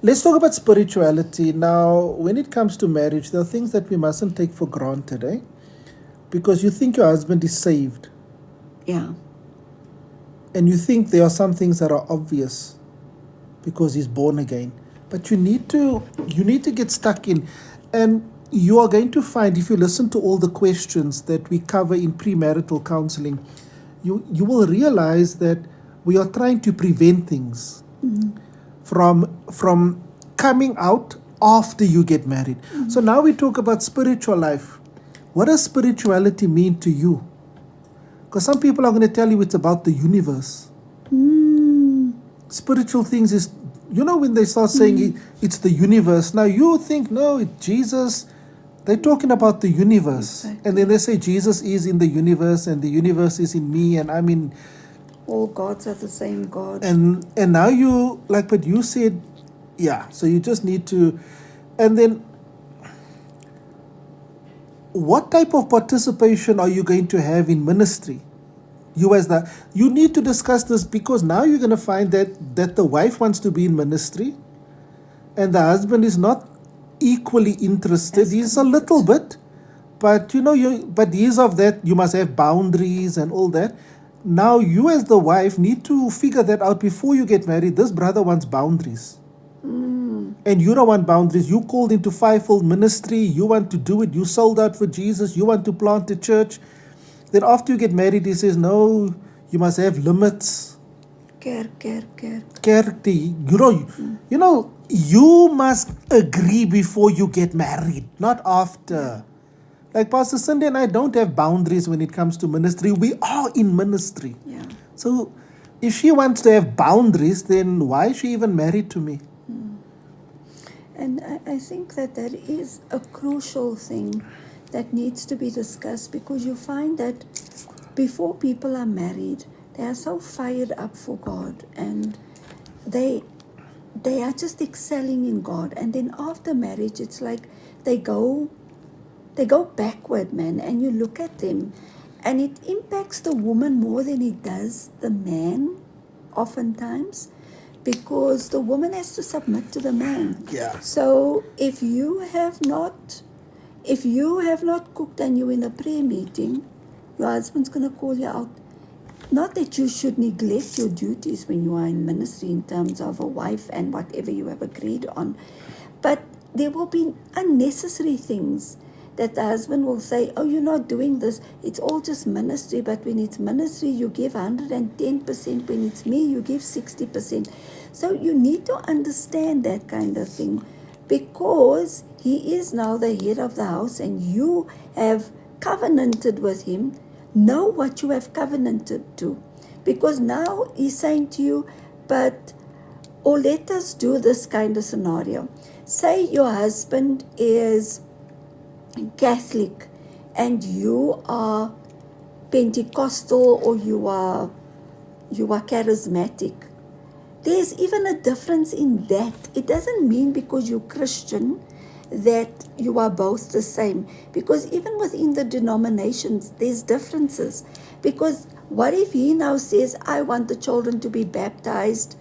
Let's talk about spirituality. Now, when it comes to marriage, there are things that we mustn't take for granted, eh? Because you think your husband is saved, Yeah. and you think there are some things that are obvious because he's born again. But you need to get stuck in. And you are going to find, if you listen to all the questions that we cover in premarital counseling, you will realize that we are trying to prevent things from coming out after you get married. So now we talk about spiritual life. What does spirituality mean to you? Because some people are going to tell you it's about the universe. Spiritual things is, you know, when they start saying it's the universe, now you think, no, it's Jesus. They're talking about the universe. Exactly. And then they say Jesus is in the universe and the universe is in me and I'm in. All gods are the same God. And now you, like, but you said, yeah, so you just need to, and then what type of participation are you going to have in ministry? You need to discuss this, because now you're going to find that the wife wants to be in ministry and the husband is not equally interested. He's a little bit, but but he's of that, you must have boundaries and all that. Now you as the wife need to figure that out before you get married. This brother wants boundaries. And you don't want boundaries. You called into fivefold ministry. You want to do it. You sold out for Jesus. You want to plant a church. Then after you get married, he says, no, you must have limits. Care. Character. You must agree before you get married, not after. Like Pastor Cindy and I don't have boundaries when it comes to ministry. We are in ministry. Yeah. So if she wants to have boundaries, then why is she even married to me? And I think that is a crucial thing that needs to be discussed, because you find that before people are married, they are so fired up for God, and they are just excelling in God, and then after marriage it's like they go backward, man, and you look at them and it impacts the woman more than it does the man oftentimes, because the woman has to submit to the man. Yeah. So if you have not cooked and you're in a prayer meeting, your husband's going to call you out. Not that you should neglect your duties when you are in ministry in terms of a wife and whatever you have agreed on, but there will be unnecessary things that the husband will say, oh, you're not doing this, it's all just ministry. But when it's ministry, you give 110%. When it's me, you give 60%. So you need to understand that kind of thing, because he is now the head of the house and you have covenanted with him. Know what you have covenanted to, because now he's saying to you, or let us do this kind of scenario. Say your husband is Catholic and you are Pentecostal, or you are charismatic. There's even a difference in that. It doesn't mean because you're Christian that you are both the same, because even within the denominations there's differences. Because what if he now says, I want the children to be baptized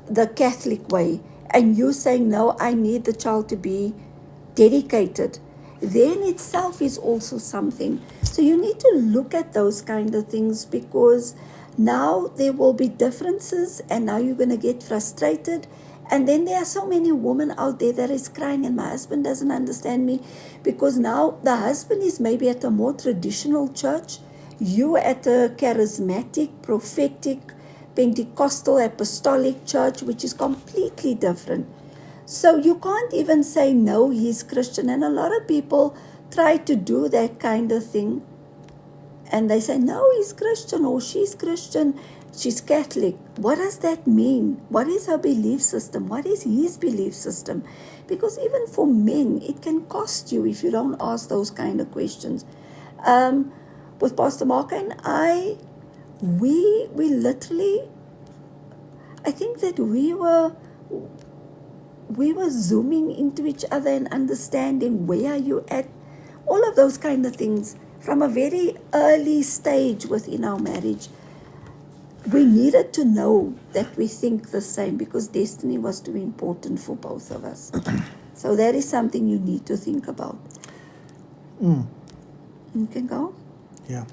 the Catholic way, and you saying, no, I need the child to be dedicated? Then itself is also something. So you need to look at those kind of things, because now there will be differences and now you're going to get frustrated. And then there are so many women out there that is crying, and my husband doesn't understand me, because now the husband is maybe at a more traditional church, you at a charismatic, prophetic, Pentecostal, apostolic church, which is completely different. So you can't even say, no, he's Christian. And a lot of people try to do that kind of thing. And they say, no, he's Christian, or she's Christian, she's Catholic. What does that mean? What is her belief system? What is his belief system? Because even for men, it can cost you if you don't ask those kind of questions. With Pastor Mark and I, we literally, I think that we were zooming into each other and understanding where are you at, all of those kind of things from a very early stage within our marriage. We needed to know that we think the same, because destiny was too important for both of us. So that is something you need to think about. You can go. Yeah.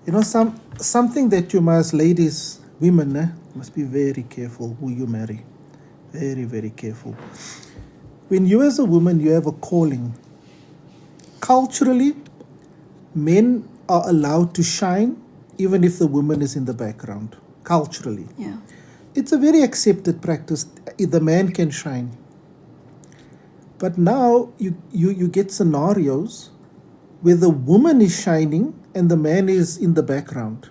You know, something that you must, ladies, women, must be very careful who you marry. Very, very careful. When you as a woman, you have a calling. Culturally, men are allowed to shine even if the woman is in the background. Culturally. Yeah. It's a very accepted practice. The man can shine. But now you get scenarios where the woman is shining and the man is in the background.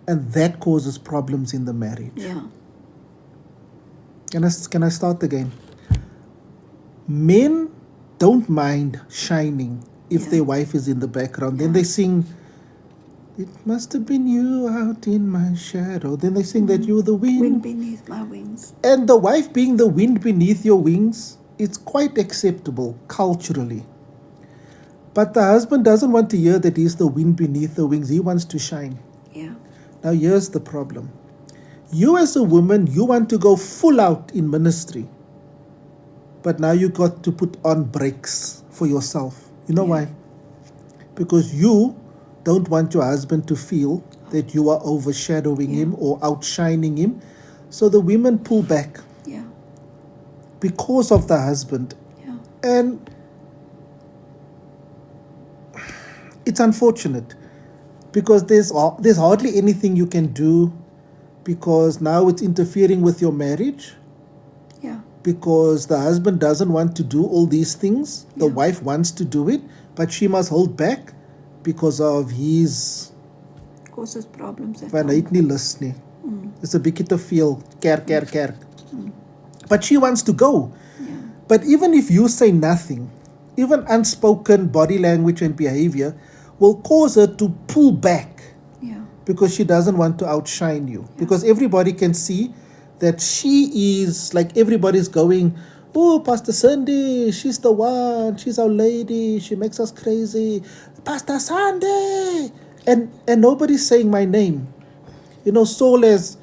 And that causes problems in the marriage. Yeah. Can I start again? Men don't mind shining if their wife is in the background. Then they sing, it must have been you out in my shadow. Then they sing that you're the wind. Wind beneath my wings. And the wife being the wind beneath your wings, it's quite acceptable culturally. But the husband doesn't want to hear that he's the wind beneath the wings. He wants to shine. Yeah. Now here's the problem. You as a woman, you want to go full out in ministry. But now you got to put on brakes for yourself. You know why? Because you don't want your husband to feel that you are overshadowing him or outshining him. So the women pull back. Yeah. Because of the husband. Yeah. And it's unfortunate. Because there's hardly anything you can do, because now it's interfering with your marriage. Yeah. Because the husband doesn't want to do all these things. The wife wants to do it, but she must hold back because of his Causes problems at van home. uit nie lus nie. It's a bietjie te veel kerk. But she wants to go. Yeah. But even if you say nothing, even unspoken body language and behavior will cause her to pull back. Yeah. Because she doesn't want to outshine you. Because everybody can see that she is like everybody's going, oh, Pastor Sunday, she's the one, she's our lady, she makes us crazy. Pastor Sunday! And nobody's saying my name. You know, Saul has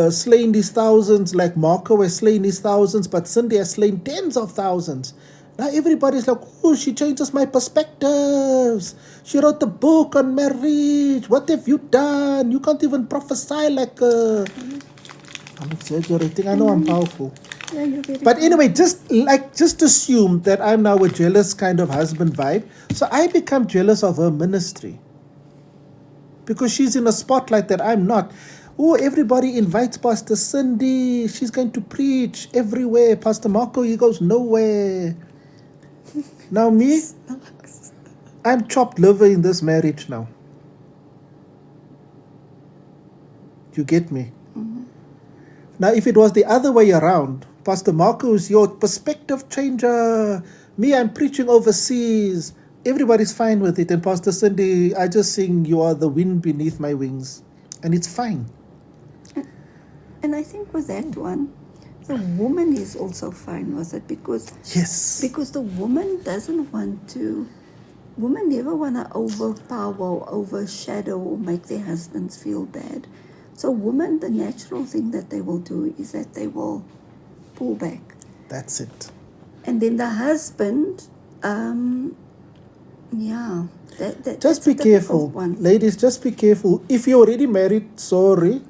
slain these thousands, like Marco has slain these thousands, but Cindy has slain tens of thousands. Now everybody's like, oh, she changes my perspectives. She wrote a book on marriage. What have you done? You can't even prophesy like I'm exaggerating. I know I'm powerful. Yeah, you're very But anyway, just assume that I'm now a jealous kind of husband vibe. So I become jealous of her ministry. Because she's in a spotlight that I'm not. Oh, everybody invites Pastor Cindy. She's going to preach everywhere. Pastor Marco, he goes nowhere. Now me, I'm chopped liver in this marriage now. You get me? Mm-hmm. Now, if it was the other way around, Pastor Marco is your perspective changer. Me, I'm preaching overseas. Everybody's fine with it. And Pastor Cindy, I just sing, you are the wind beneath my wings. And it's fine. And I think with that one, the woman is also fine with it because Yes. because the woman doesn't want to. Women never want to overpower, or overshadow, or make their husbands feel bad. So women, the natural thing that they will do is that they will pull back. That's it. And then the husband, yeah. Just that's a be difficult careful. one. Ladies, just be careful. If you're already married, sorry.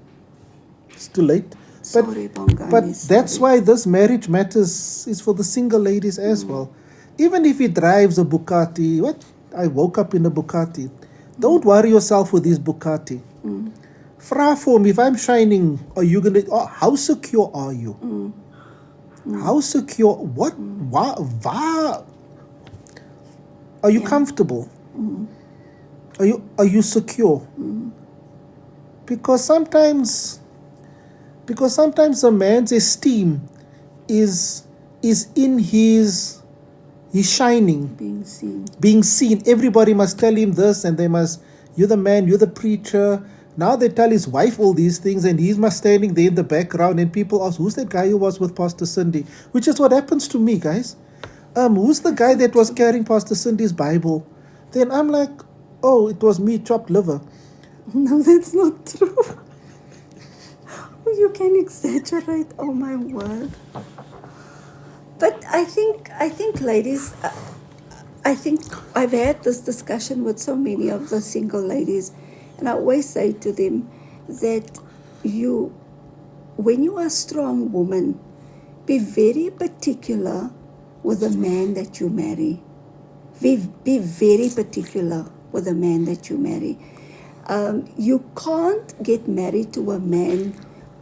It's too late. Sorry, Bongani. But that's sorry. why this marriage matters is for the single ladies as well. Even if he drives a Bugatti, what? I woke up in a Bugatti. Don't worry yourself with this Bugatti. Vra for him, if I'm shining, are you gonna? Oh, how secure are you? How secure? What? Are you comfortable? Are you secure? Because sometimes a man's esteem is in his shining, being seen. Everybody must tell him this, and they must, you're the man, you're the preacher. Now they tell his wife all these things, and he's must standing there in the background, and people ask, who's that guy who was with Pastor Cindy? Which is what happens to me, guys. Who's the guy that was carrying Pastor Cindy's Bible? Then I'm like, oh, it was me, chopped liver. No, that's not true. You can exaggerate. Oh my word. But I think ladies, I think I've had this discussion with so many of the single ladies, and I always say to them that when you are a strong woman, be very particular with the man that you marry. Be very particular with the man that you marry. You can't get married to a man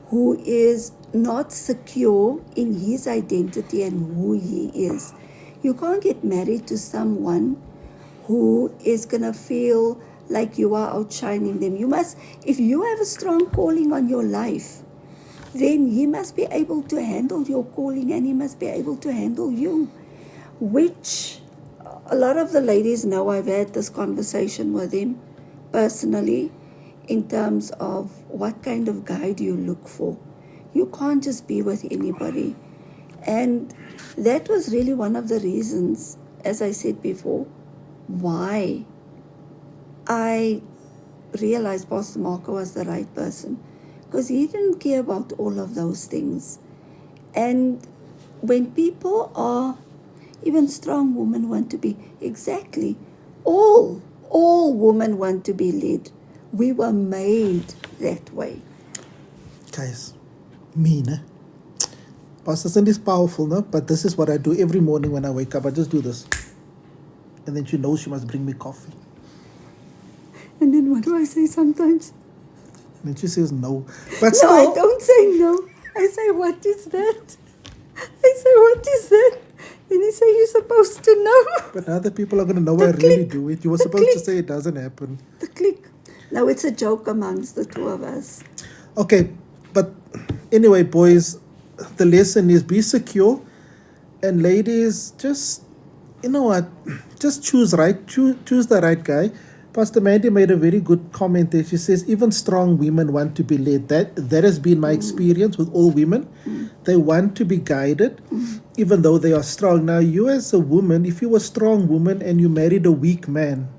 who is not secure in his identity and who he is. You can't get married to someone who is going to feel like you are outshining them. You must, if you have a strong calling on your life, then he must be able to handle your calling, and he must be able to handle you. Which a lot of the ladies know. I've had this conversation with them personally, in terms of what kind of guy do you look for. You can't just be with anybody. And that was really one of the reasons, as I said before, why I realized Pastor Marco was the right person. Because he didn't care about all of those things. And when people are, even strong women want to be, exactly, all women want to be led. We were made that way. Guys, me, ne? Pastor Cindy is powerful, no? But this is what I do every morning when I wake up. I just do this. And then she knows she must bring me coffee. And then what do I say sometimes? And then she says no. But No, still, I don't say no. I say, what is that? I say, what is that? Then he say, you're supposed to know. but other people are going to know The I really click. do it. You were The supposed to click. say it doesn't happen. The click. No, it's a joke amongst the two of us. Okay, but anyway, boys, the lesson is be secure. And ladies, just, you know what, just choose right, choose the right guy. Pastor Mandy made a very good comment there. She says, even strong women want to be led. That has been my experience with all women. They want to be guided, even though they are strong. Now, you as a woman, if you were a strong woman and you married a weak man,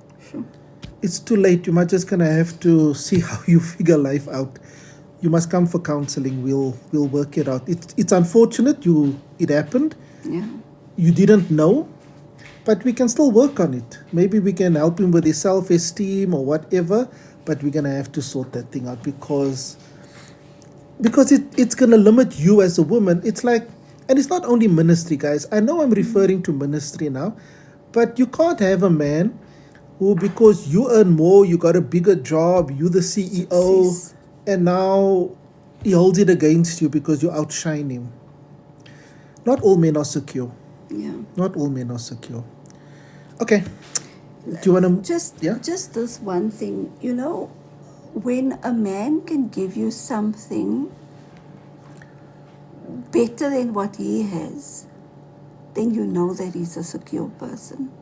it's too late. You might just gonna have to see how you figure life out. You must come for counseling. We'll work it out. It's unfortunate it happened. Yeah. You didn't know, but we can still work on it. Maybe we can help him with his self-esteem or whatever, but we're gonna have to sort that thing out because it's gonna limit you as a woman. It's like, and it's not only ministry, guys. I know I'm referring to ministry now, but you can't have a man who, because you earn more, you got a bigger job, you the CEO, Success. and now he holds it against you because you outshine him. Not all men are secure. Yeah. Not all men are secure. Okay. Do you want to... Just this one thing, when a man can give you something better than what he has, then you know that he's a secure person.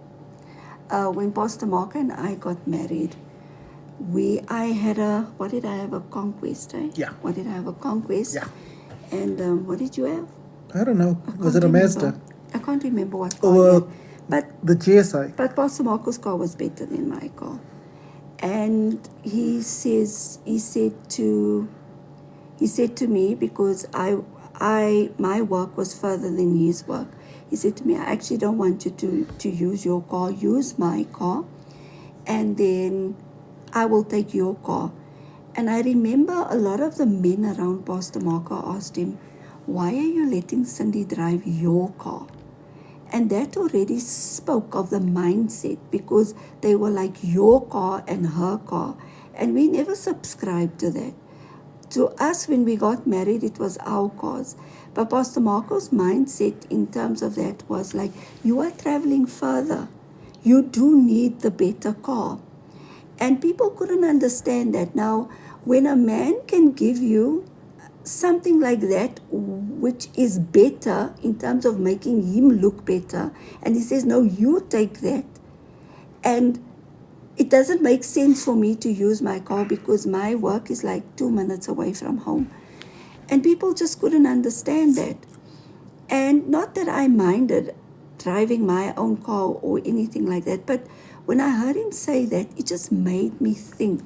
When Pastor Mark and I got married, I had a conquest, eh? Yeah. What did I have? A conquest. Yeah. And what did you have? I don't know. Was Can't it a remember. Mazda? I can't remember what car. Or he had. But the GSI? But Pastor Marco's car was better than my car. And he said to me, because my work was further than his work. He said to me, I actually don't want you to use your car, use my car, and then I will take your car. And I remember a lot of the men around Pastor Marco asked him, why are you letting Cindy drive your car? And that already spoke of the mindset, because they were like your car and her car. And we never subscribed to that. To us, when we got married, it was our cars. But Pastor Marco's mindset in terms of that was like, you are traveling further. You do need the better car. And people couldn't understand that. Now, when a man can give you something like that, which is better in terms of making him look better, and he says, no, you take that, and it doesn't make sense for me to use my car because my work is like 2 minutes away from home. And people just couldn't understand that. And not that I minded driving my own car or anything like that, but when I heard him say that, it just made me think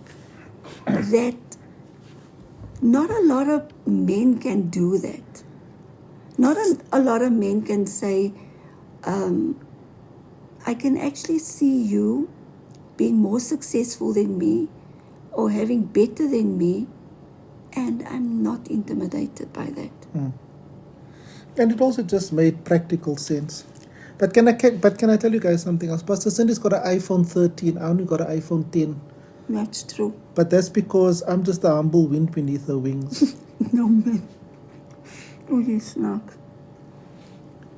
that not a lot of men can do that. Not a lot of men can say, I can actually see you being more successful than me or having better than me, and I'm not intimidated by that. And it also just made practical sense. But can I tell you guys something else? Pastor Cindy's got an iPhone 13. I only got an iPhone 10. That's true. But that's because I'm just a humble wind beneath her wings. No, man. Oh, you snark.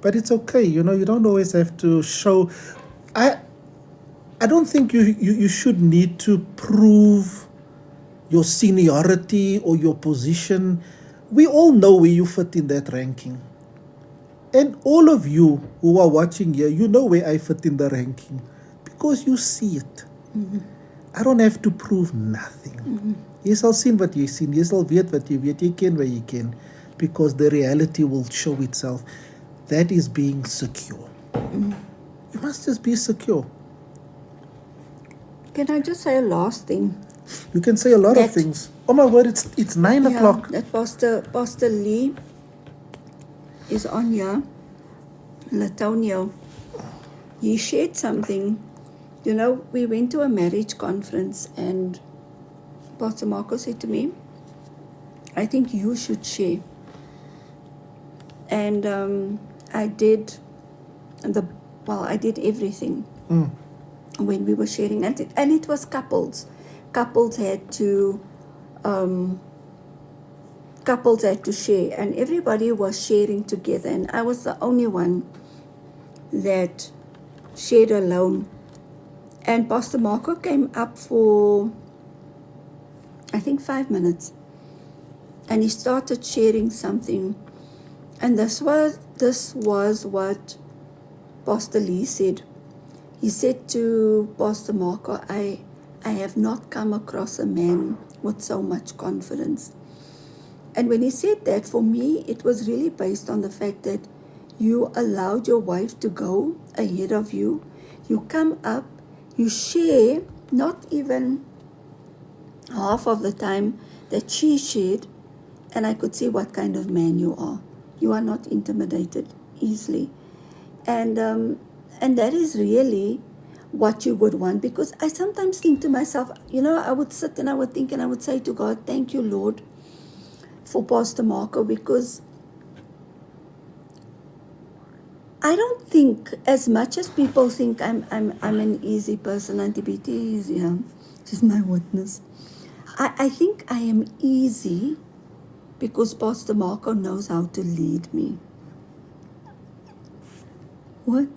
But it's okay, you don't always have to show. I don't think you should need to prove your seniority or your position. We all know where you fit in that ranking. And all of you who are watching here, you know where I fit in the ranking because you see it. Mm-hmm. I don't have to prove nothing. Jy sal sien wat jy sien. Jy sal weet wat jy weet. Jy ken wat jy ken. Because the reality will show itself. That is being secure. You must just be secure. Can I just say a last thing? You can say a lot of things. Oh my word, it's 9 o'clock. That Pastor Lee is on here. Latonio. He shared something. We went to a marriage conference and Pastor Marco said to me, I think you should share. And I did everything when we were sharing. And it was couples. Couples had to share, and everybody was sharing together. And I was the only one that shared alone. And Pastor Marco came up for, I think, 5 minutes. And he started sharing something. And this was what Pastor Lee said. He said to Pastor Marco, I I have not come across a man with so much confidence. And when he said that, for me, it was really based on the fact that you allowed your wife to go ahead of you. You come up, you share, not even half of the time that she shared, and I could see what kind of man you are. You are not intimidated easily. And that is really what you would want, because I sometimes think to myself, I would sit and I would think and I would say to God, thank you, Lord, for Pastor Marco, because I don't think, as much as people think I'm an easy person, Auntie Betty is, she's my witness. I think I am easy because Pastor Marco knows how to lead me. What?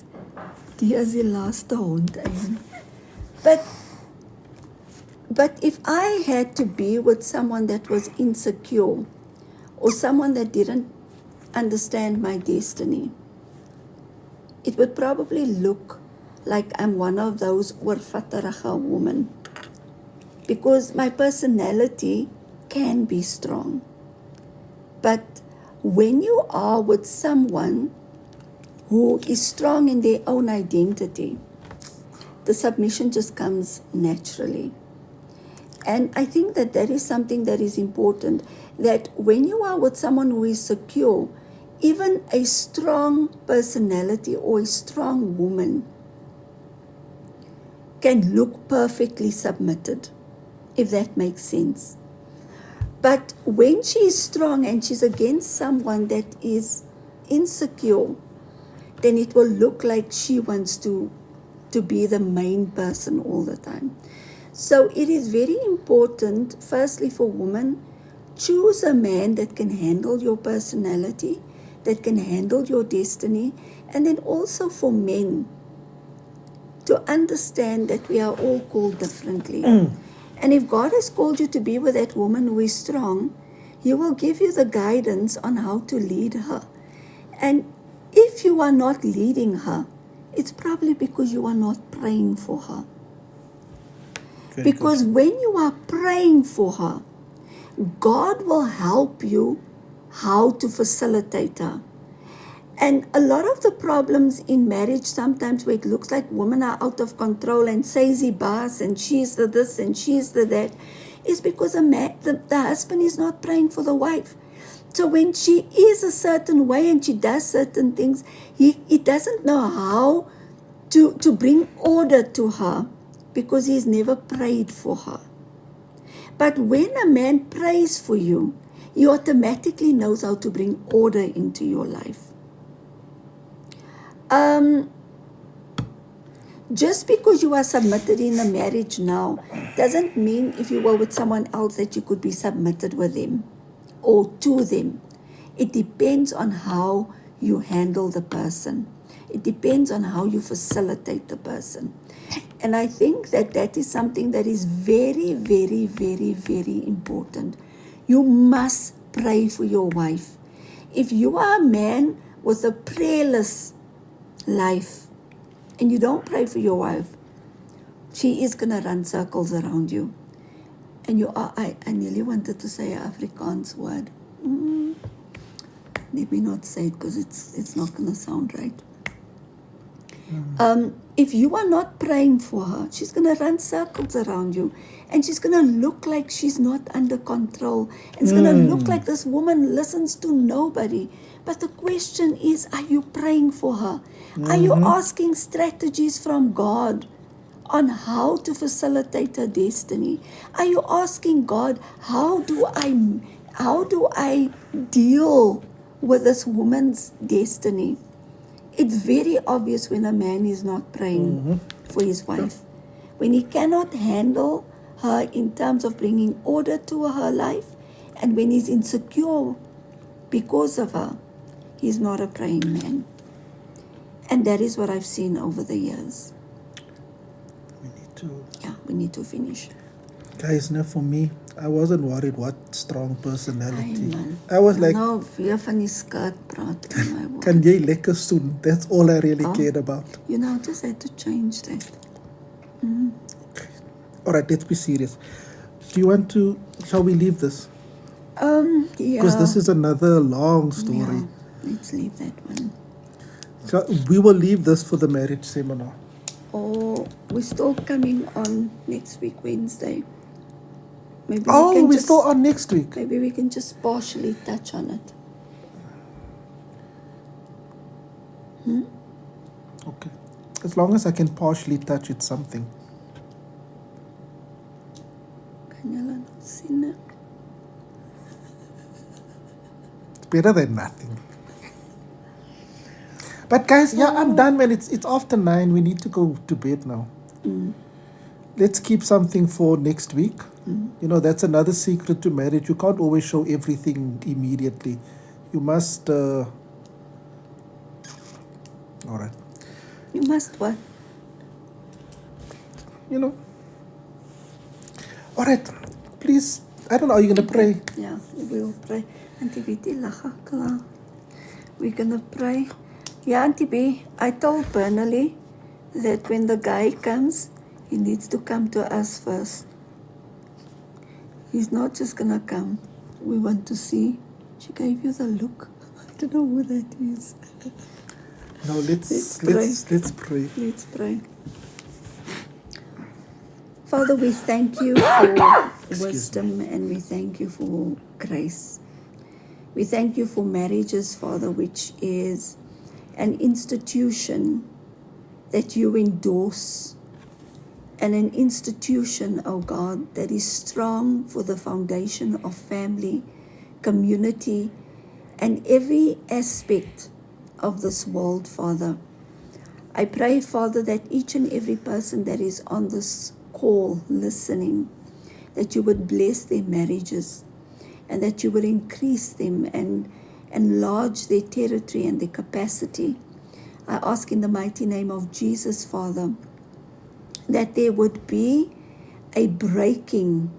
Die is die laaste hond eintlik. But if I had to be with someone that was insecure or someone that didn't understand my destiny, it would probably look like I'm one of those oorvatterige women, because my personality can be strong. But when you are with someone who is strong in their own identity, the submission just comes naturally. And I think that is something that is important, that when you are with someone who is secure, even a strong personality or a strong woman can look perfectly submitted, if that makes sense. But when she is strong and she's against someone that is insecure, then it will look like she wants to be the main person all the time. So it is very important, firstly for women, choose a man that can handle your personality, that can handle your destiny, and then also for men to understand that we are all called differently. And if God has called you to be with that woman who is strong, He will give you the guidance on how to lead her. And if you are not leading her, it's probably because you are not praying for her. Because when you are praying for her, God will help you how to facilitate her. And a lot of the problems in marriage, sometimes where it looks like women are out of control and says boss and she's the this and she's the that, is because the husband is not praying for the wife. So when she is a certain way and she does certain things, he doesn't know how to bring order to her, because he's never prayed for her. But when a man prays for you, he automatically knows how to bring order into your life. Just because you are submitted in a marriage now doesn't mean if you were with someone else that you could be submitted with them or to them. It depends on how you handle the person. It depends on how you facilitate the person. And I think that is something that is very, very, very, very important. You must pray for your wife. If you are a man with a prayerless life and you don't pray for your wife, she is going to run circles around you. And you are, I nearly wanted to say an Afrikaans word. Let me not say it because it's not going to sound right. If you are not praying for her, she's going to run circles around you, and she's going to look like she's not under control. And it's going to look like this woman listens to nobody. But the question is, are you praying for her? Are you asking strategies from God on how to facilitate her destiny? Are you asking God, how do I deal with this woman's destiny? It's very obvious when a man is not praying for his wife. When he cannot handle her in terms of bringing order to her life, and when he's insecure because of her, he's not a praying man. And that is what I've seen over the years. We need to finish. Guys, now for me, I wasn't worried what strong personality. I was like, nou weer van die skirt praat in my word. Kan jy lekker soen? That's all I really cared about. You know, I just had to change that. All right, let's be serious. Do you want to? Shall we leave this? Yeah. Because this is another long story. Yeah, let's leave that one. So we will leave this for the marriage seminar. Or we're still coming on next week, Wednesday. Maybe Oh, we're still on next week. Maybe we can just partially touch on it. Okay. As long as I can partially touch it, something. Kan julle nog sien het? It's better than nothing. But guys, yeah, I'm done, man. It's after 9. We need to go to bed now. Let's keep something for next week. You know, that's another secret to marriage. You can't always show everything immediately. You must... All right. You must what? You know. All right. Please, I don't know, are you going to pray? Yeah, we'll pray. Auntie Betty, lacha klaar. We're gonna pray. Yeah, Auntie B, I told Bernally that when the guy comes, he needs to come to us first. He's not just gonna come. We want to see. She gave you the look. I don't know who that is. No, let's pray. Let's pray. Father, we thank you for wisdom and we thank you for grace. We thank you for marriages, Father, which is an institution that you endorse, and an institution, oh God, that is strong for the foundation of family, community, and every aspect of this world, Father. I pray, Father, that each and every person that is on this call listening, that you would bless their marriages and that you would increase them and enlarge their territory and their capacity. I ask in the mighty name of Jesus, Father, that there would be a breaking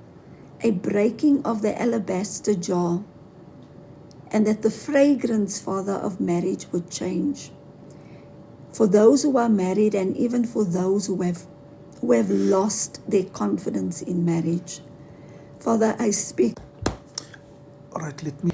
of the alabaster jar, and that the fragrance, Father, of marriage would change. For those who are married and even for those who have lost their confidence in marriage. Father, I speak. All right, let me